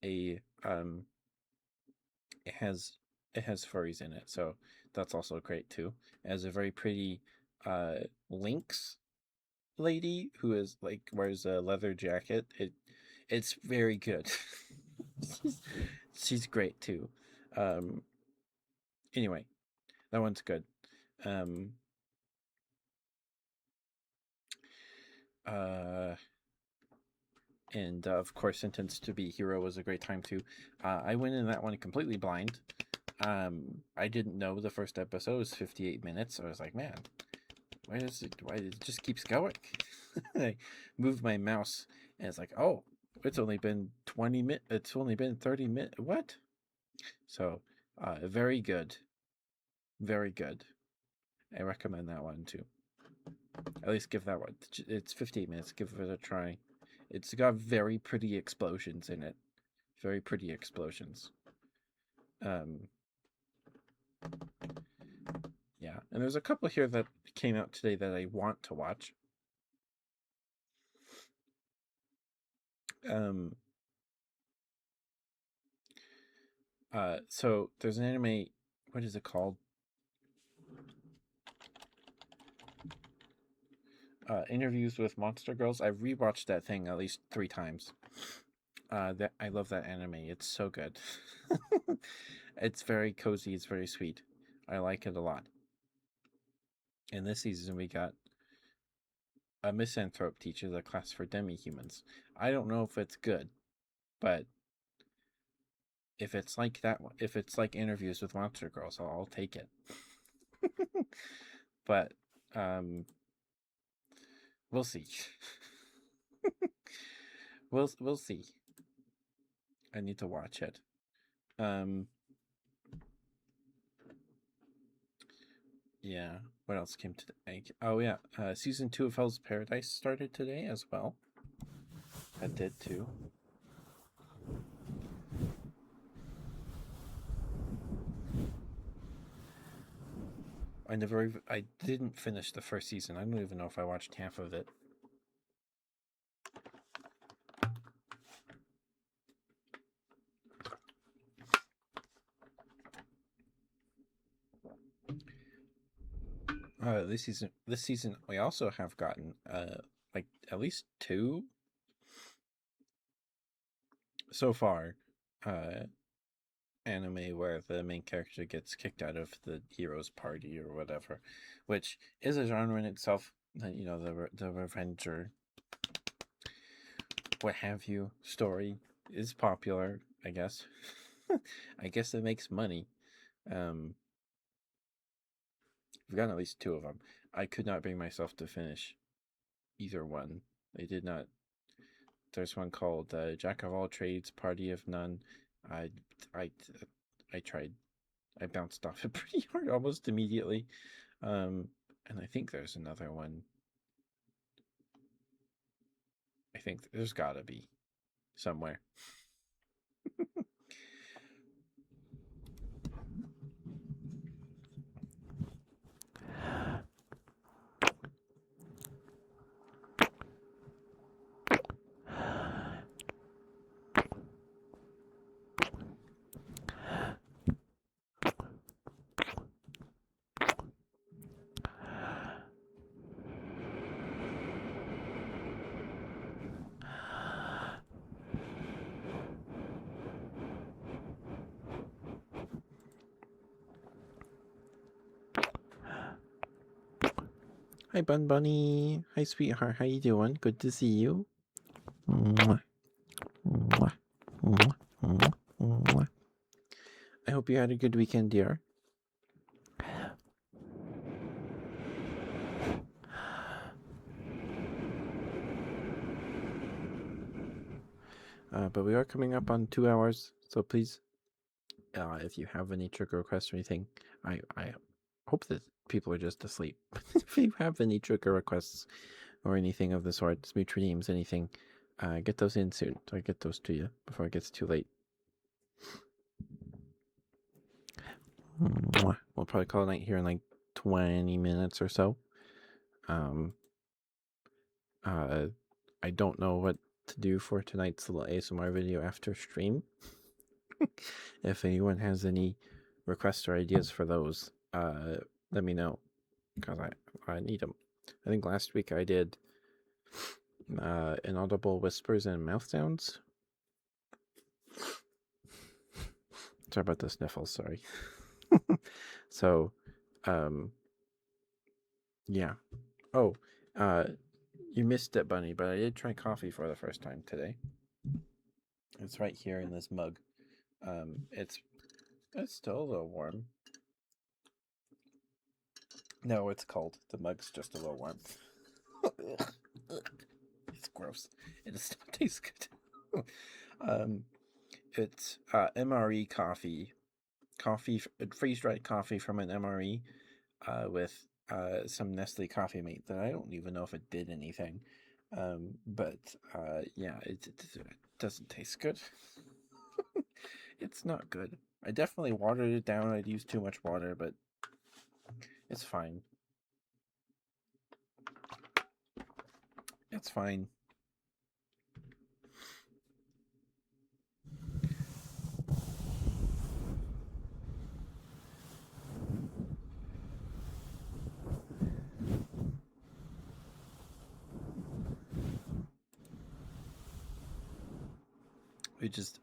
a um it has it has furries in it, so that's also great too. It has a very pretty lynx lady who is like wears a leather jacket. It's very good. she's, she's great too. Um anyway, that one's good. Um uh and of course Sentenced to Be Hero was a great time too. I went in that one completely blind. I didn't know the first episode was 58 minutes. So I was like, man, why it just keeps going? I moved my mouse and it's like, oh, it's only been 20 minutes. It's only been 30 minutes. What? So, very good. Very good. I recommend that one too. At least give that one. It's 58 minutes. Give it a try. It's got very pretty explosions in it. Very pretty explosions. Um, yeah. And there's a couple here that came out today that I want to watch. Um, so there's an anime. What is it called? Interviews with Monster Girls. I've rewatched that thing at least 3 times. That I love that anime. It's so good. It's very cozy. It's very sweet. I like it a lot. And this season we got a misanthrope teaches a class for demi-humans. I don't know if it's good, but if it's like that, if it's like Interviews with Monster Girls, I'll take it. But we'll see. We'll see. I need to watch it. Yeah. What else came today? Oh yeah, season 2 of Hell's Paradise started today as well. That did too. I didn't finish the first season. I don't even know if I watched half of it. This season we also have gotten like at least 2 so far anime where the main character gets kicked out of the hero's party or whatever, which is a genre in itself. You know, the revenge or what have you story is popular, I guess. I guess it makes money. We've gotten at least 2 of them. I could not bring myself to finish either one. I did not. There's one called Jack of All Trades, Party of None. I, I, I tried. I bounced off it pretty hard almost immediately. And I think there's another one. I think there's gotta be somewhere. Hi, Bun Bunny. Hi, sweetheart. How you doing? Good to see you. Mwah. Mwah. Mwah. Mwah. Mwah. I hope you had a good weekend, dear. But we are coming up on 2 hours, so please, if you have any trigger requests or anything, I hope that people are just asleep. If you have any trigger requests or anything of the sort, Smeetra names, anything, get those in soon, so I get those to you before it gets too late. Mwah. We'll probably call it night here in like 20 minutes or so. I don't know what to do for tonight's little ASMR video after stream. If anyone has any requests or ideas for those, let me know, because I need them. I think last week I did inaudible whispers and mouth sounds. Sorry about the sniffles, sorry. So, yeah. Oh, you missed it, Bunny, but I did try coffee for the first time today. It's right here in this mug. It's still a little warm. No, it's cold. The mug's just a little warm. It's gross. It does not taste good. It's MRE coffee, freeze-dried coffee from an MRE, with some Nestle Coffee Mate that I don't even know if it did anything. But yeah, it doesn't taste good. It's not good. I definitely watered it down. I'd used too much water, but it's fine. It's fine.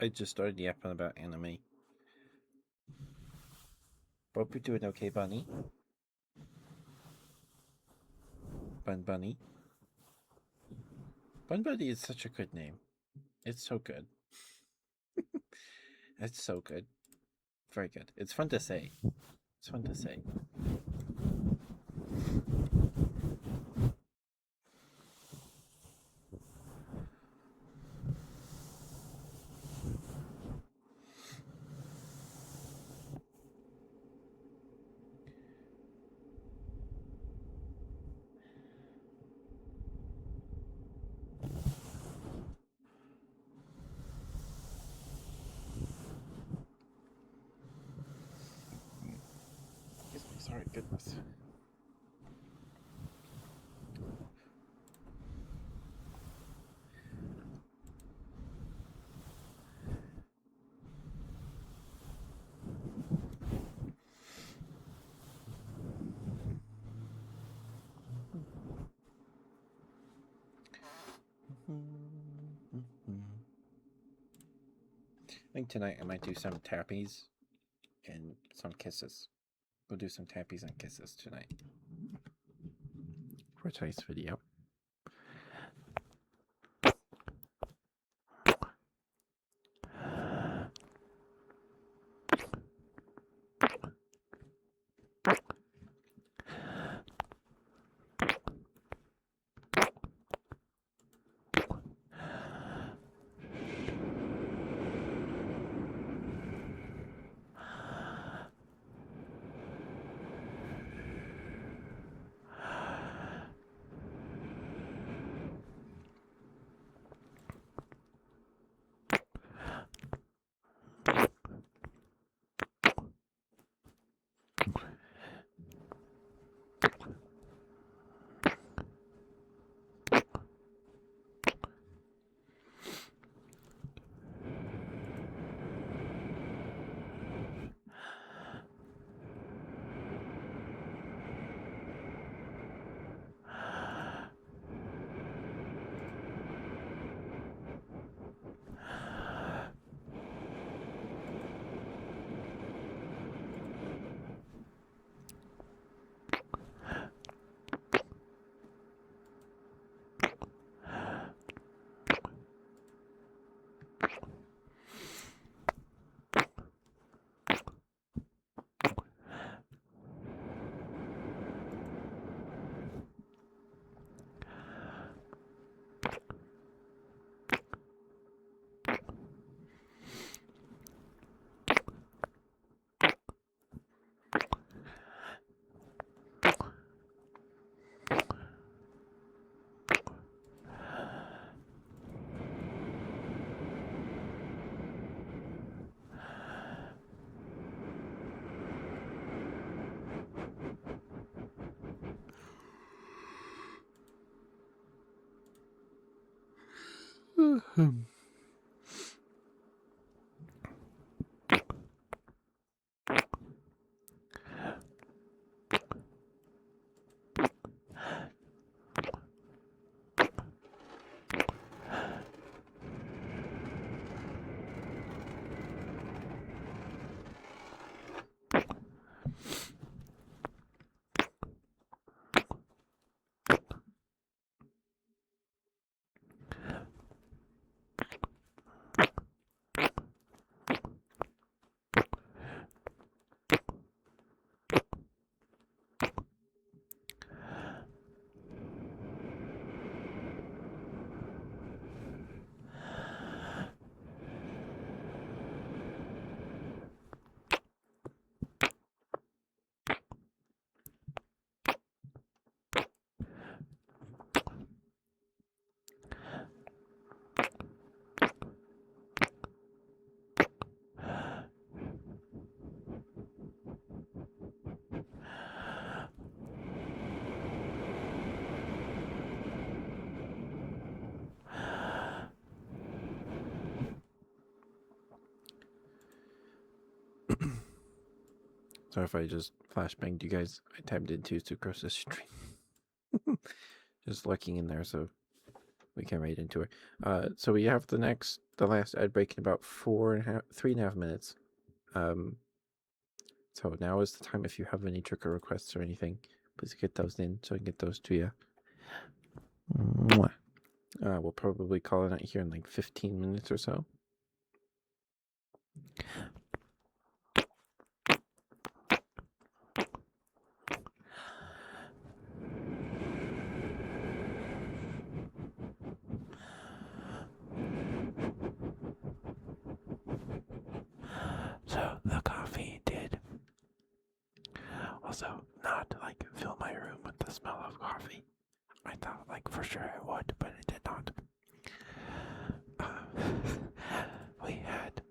I just started yapping about anime. Hope you're doing okay, Bunny. Bun Bunny. Bun Bunny is such a good name. It's so good. It's so good. Very good. It's fun to say. It's fun to say. Excuse me. Sorry. Goodness. I think tonight I might do some tappies and some kisses. We'll do some tappies and kisses tonight for tonight's video. Sorry if I just flashbanged you guys. I tapped into Sucrose's stream. Just lurking in there, so we came right into it. So we have the last ad break in about 3.5 minutes. So now is the time. If you have any trigger requests or anything, please get those in so I can get those to you. We'll probably call it out here in like 15 minutes or so. So the coffee did also not like fill my room with the smell of coffee. I thought like for sure it would, but it did not. We had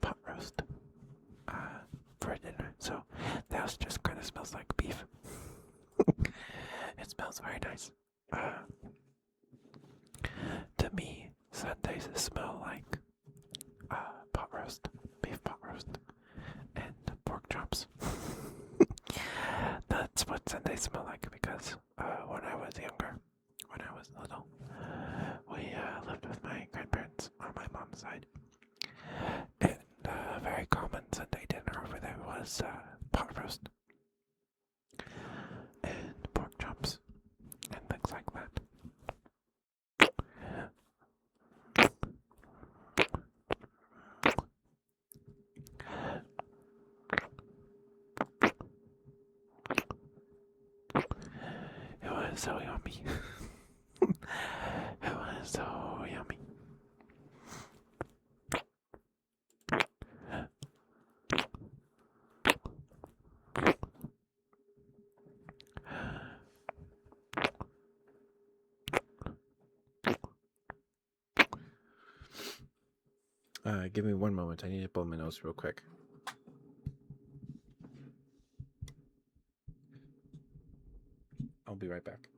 pot roast for dinner, so the house just kind of smells like beef. It smells very nice. To me, Sundays smell like pot roast, beef pot roast, and pork chops. That's what Sundays smell like because when I was younger, when I was little, we lived with my grandparents on my mom's side. And a very common Sunday dinner over there was pot roast and pork chops and things like that. It was so yummy. It was so yummy. Give me one moment. I need to blow my nose real quick. I'll be right back.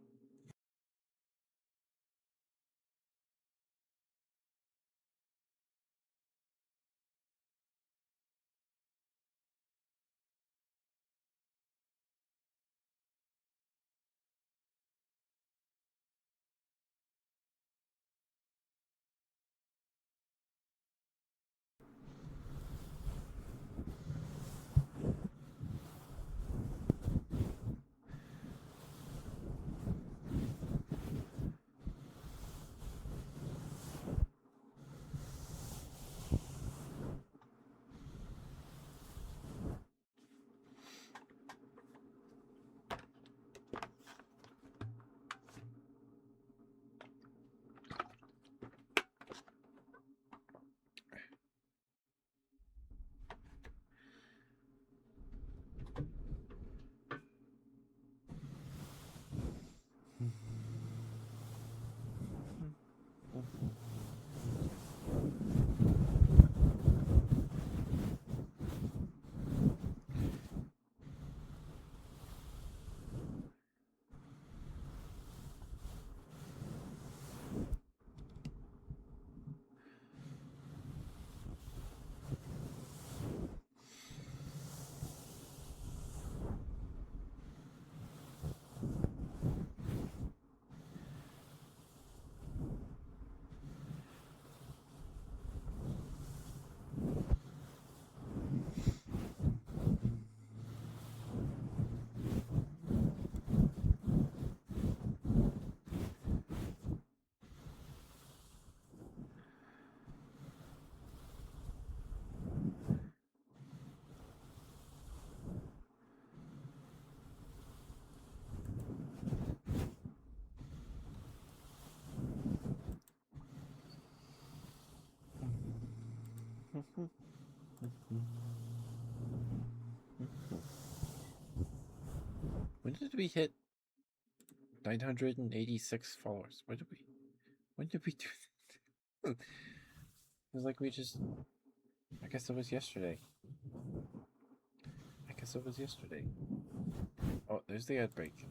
When did we hit 986 followers? When did we do that? It was like we just. I guess it was yesterday. Oh, there's the ad break.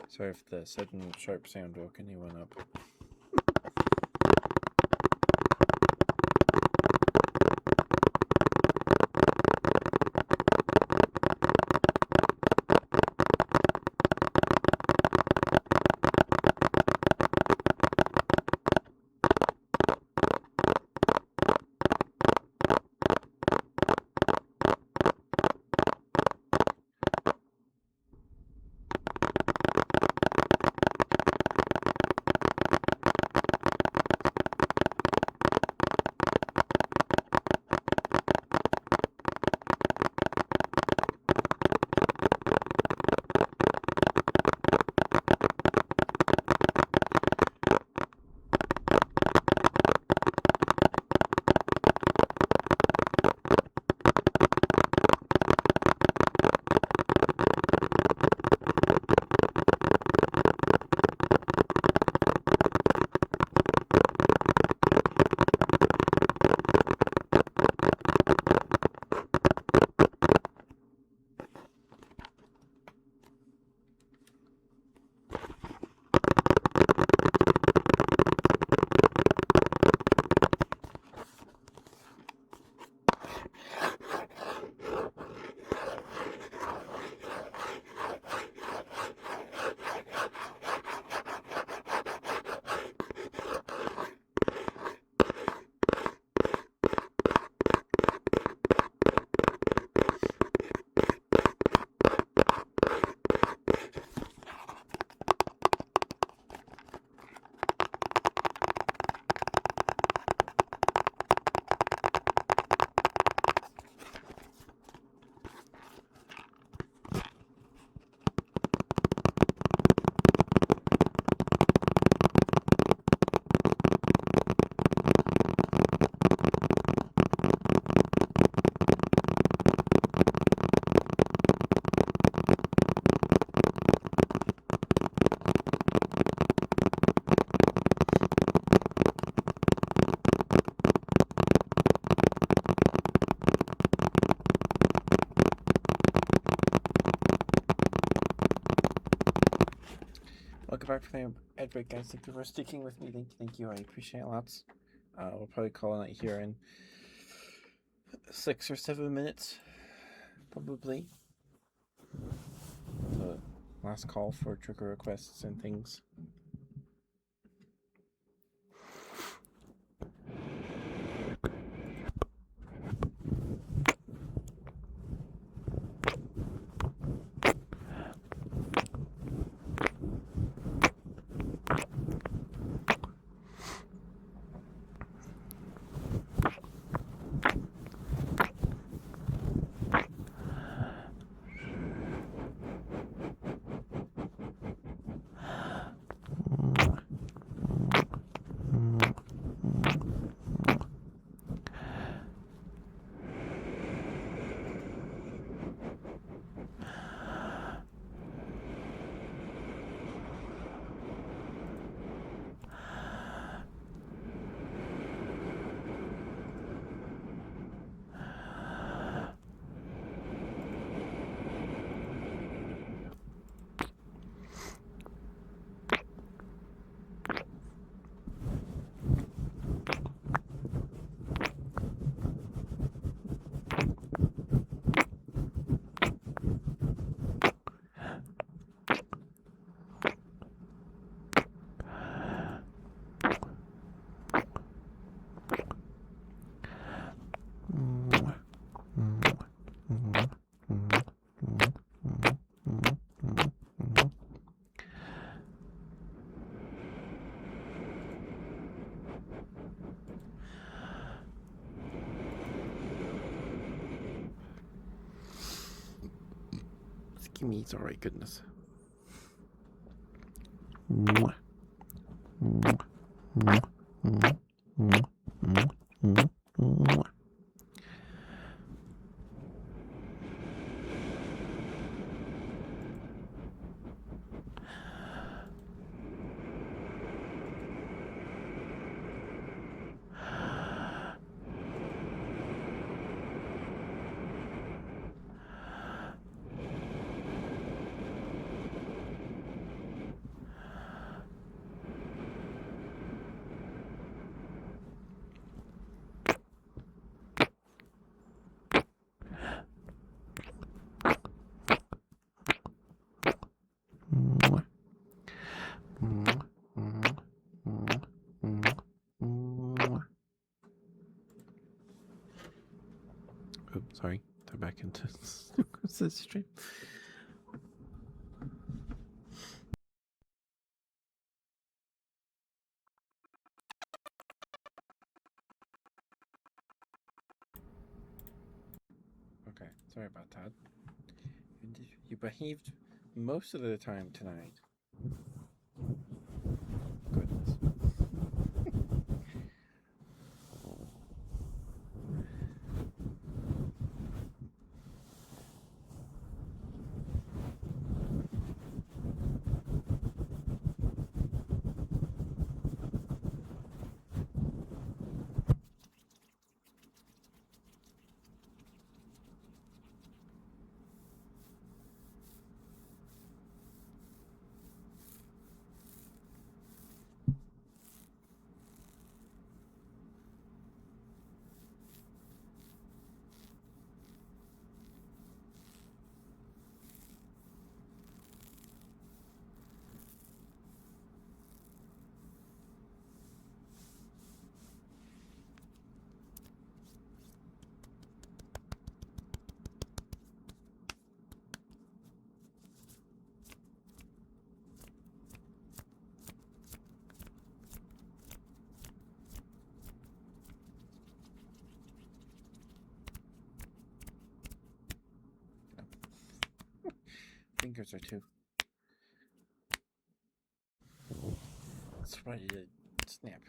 Sorry if the sudden sharp sound woke anyone up. Welcome back to the ad break, guys. Thank you for sticking with me. Thank you. I appreciate it lots. We'll probably call it here in 6 or 7 minutes, probably. The last call for trigger requests and things. Gimmy's alright, goodness. Mwah. Mwah. Mwah. Mwah. Mwah. Mwah. Mwah. Mwah. Mwah. Mwah. Mwah. Mwah. Mwah. Mwah. Oh, sorry. They're back into the stream. Okay, sorry about that. You behaved most of the time tonight. Goodness. Fingers are too. It's ready to snap.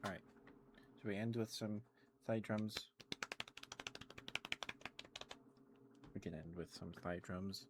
Alright. Should we end with some thigh drums? We can end with some thigh drums.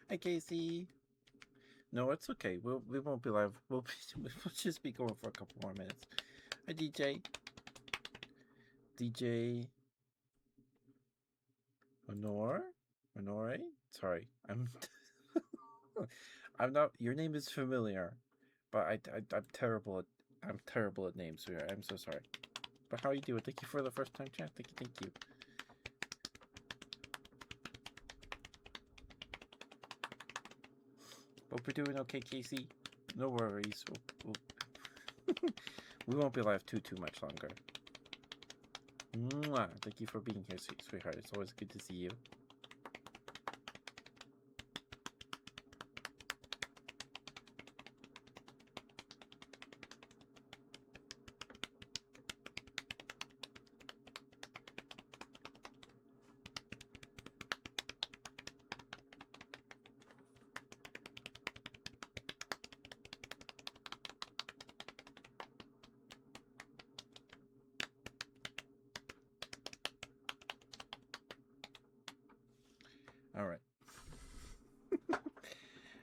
Hi, Casey. No, it's okay. We won't be live. We'll just be going for a couple more minutes. Hi, DJ. DJ. Honore? Sorry, I'm. I'm not. Your name is familiar, but I'm terrible at. I'm terrible at names. So I'm so sorry. But how are you doing? Thank you for the first time chat. Thank you. Hope we're doing okay, Casey. No worries. We won't be live too much longer. Mwah. Thank you for being here, sweetheart. It's always good to see you.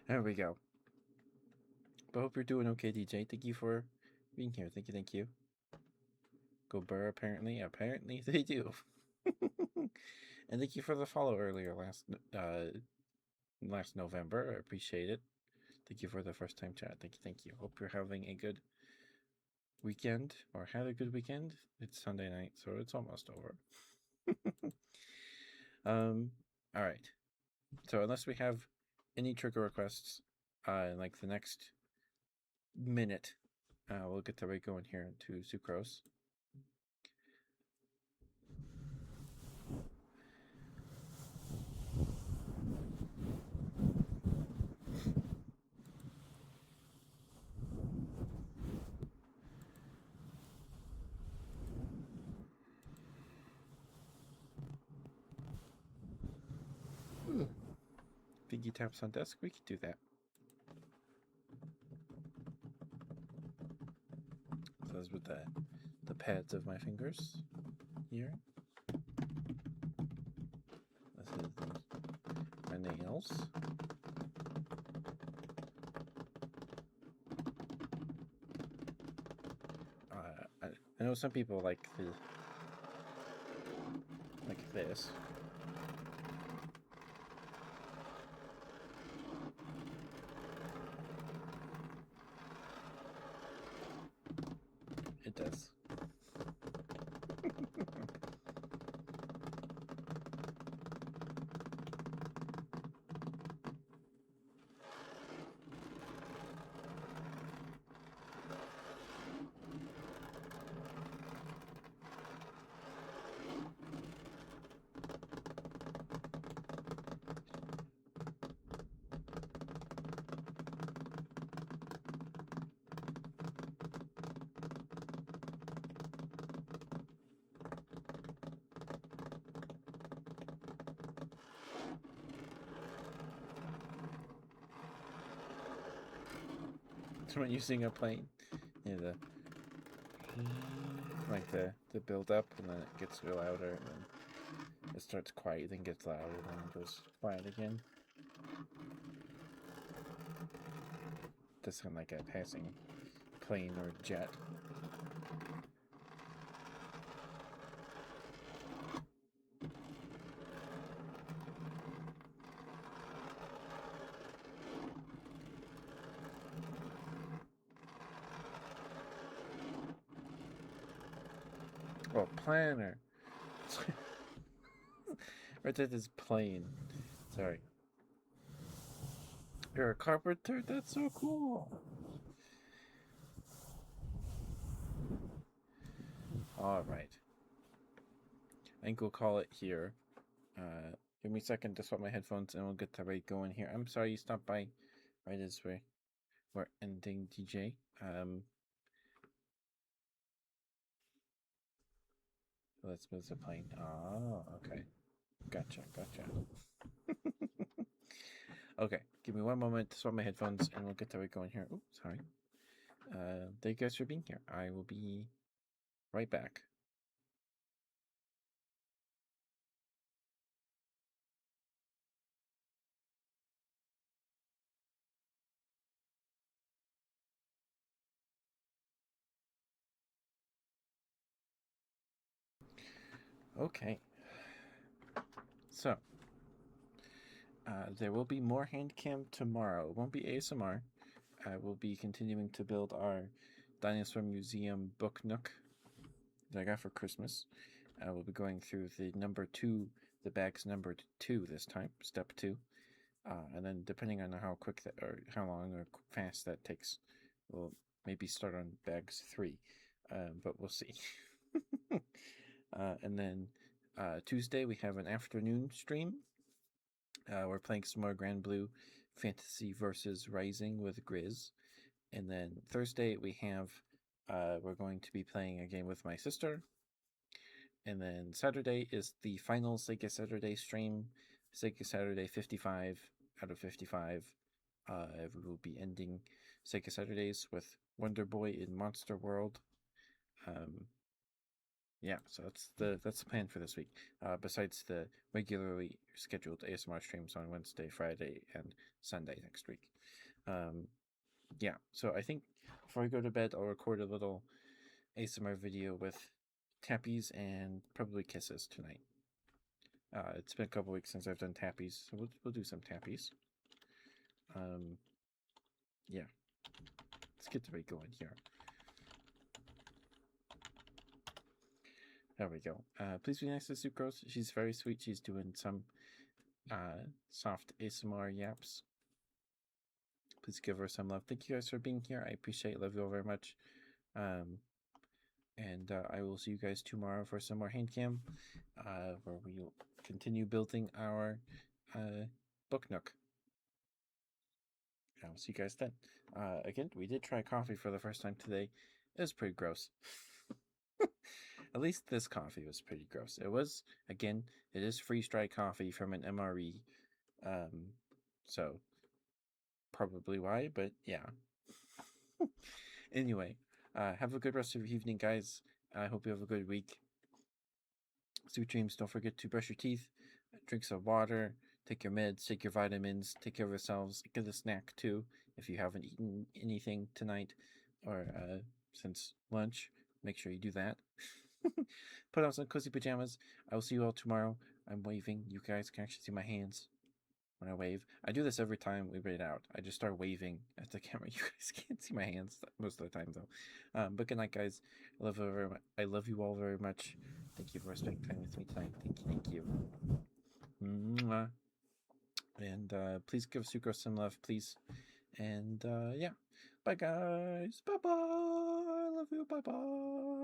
There we go. But hope you're doing okay, DJ. Thank you for being here. Thank you. Go Burr, apparently. Apparently they do. And thank you for the follow earlier last November. I appreciate it. Thank you for the first time chat. Thank you. Hope you're having a good weekend or had a good weekend. It's Sunday night, so it's almost over. All right. So unless we have any trigger requests, in like the next minute, we'll get the right going here to Sucrose. Figgy taps on desk. We could do that. So that's with the pads of my fingers here. This is my nails. I know some people like this. It does. When you sing a plane, yeah, the build up, and then it gets louder, and then it starts quiet, then gets louder, and then it goes quiet again. Does sound like a passing plane or jet. Oh, planner. Right, that is plane. Sorry. You're a carpenter? That's so cool. All right. I think we'll call it here. Give me a second to swap my headphones and we'll get the right going here. I'm sorry you stopped by right as we're ending, DJ. Let's move the plane. Oh, okay. Gotcha. Okay, give me one moment to swap my headphones and we'll get the right going here. Oh, sorry. Thank you guys for being here. I will be right back. Okay. So, there will be more hand cam tomorrow. It won't be ASMR. I will be continuing to build our Dinosaur Museum book nook that I got for Christmas. I will be going through the bags numbered 2 this time, step 2. And then depending on how quick that, or how long or fast that takes, we'll maybe start on bags 3. But we'll see. And then Tuesday we have an afternoon stream. We're playing some more Grand Blue Fantasy versus Rising with Grizz. And then Thursday we have we're going to be playing a game with my sister. And then Saturday is the final Sega Saturday stream. Sega Saturday 55 out of 55. We will be ending Sega Saturdays with Wonder Boy in Monster World. yeah, so that's the plan for this week. Besides the regularly scheduled ASMR streams on Wednesday, Friday, and Sunday next week. Yeah, so I think before I go to bed, I'll record a little ASMR video with tappies and probably kisses tonight. It's been a couple weeks since I've done tappies, so we'll do some tappies. Yeah, let's get the rate going here. There we go. Please be nice to Sucrose. She's very sweet. She's doing some soft ASMR yaps. Please give her some love. Thank you guys for being here. I appreciate it. Love you all very much. And I will see you guys tomorrow for some more hand cam, where we will continue building our book nook. I'll see you guys then. Again, we did try coffee for the first time today. It was pretty gross. At least this coffee was pretty gross. It was, again, it is freeze-dried coffee from an MRE. So probably why, but yeah. Anyway, have a good rest of your evening, guys. I hope you have a good week. Sweet dreams. Don't forget to brush your teeth, drink some water, take your meds, take your vitamins, take care of yourselves. Get a snack too if you haven't eaten anything tonight or since lunch. Make sure you do that. Put on some cozy pajamas. I will see you all tomorrow. I'm waving. You guys can actually see my hands when I wave. I do this every time we read out. I just start waving at the camera. You guys can't see my hands most of the time though. But good night, guys. I love you all very much. Thank you for spending time with me tonight. Thank you. Mwah. And please give Sucrose some love, please. And yeah. Bye guys. Bye bye. I love you. Bye bye.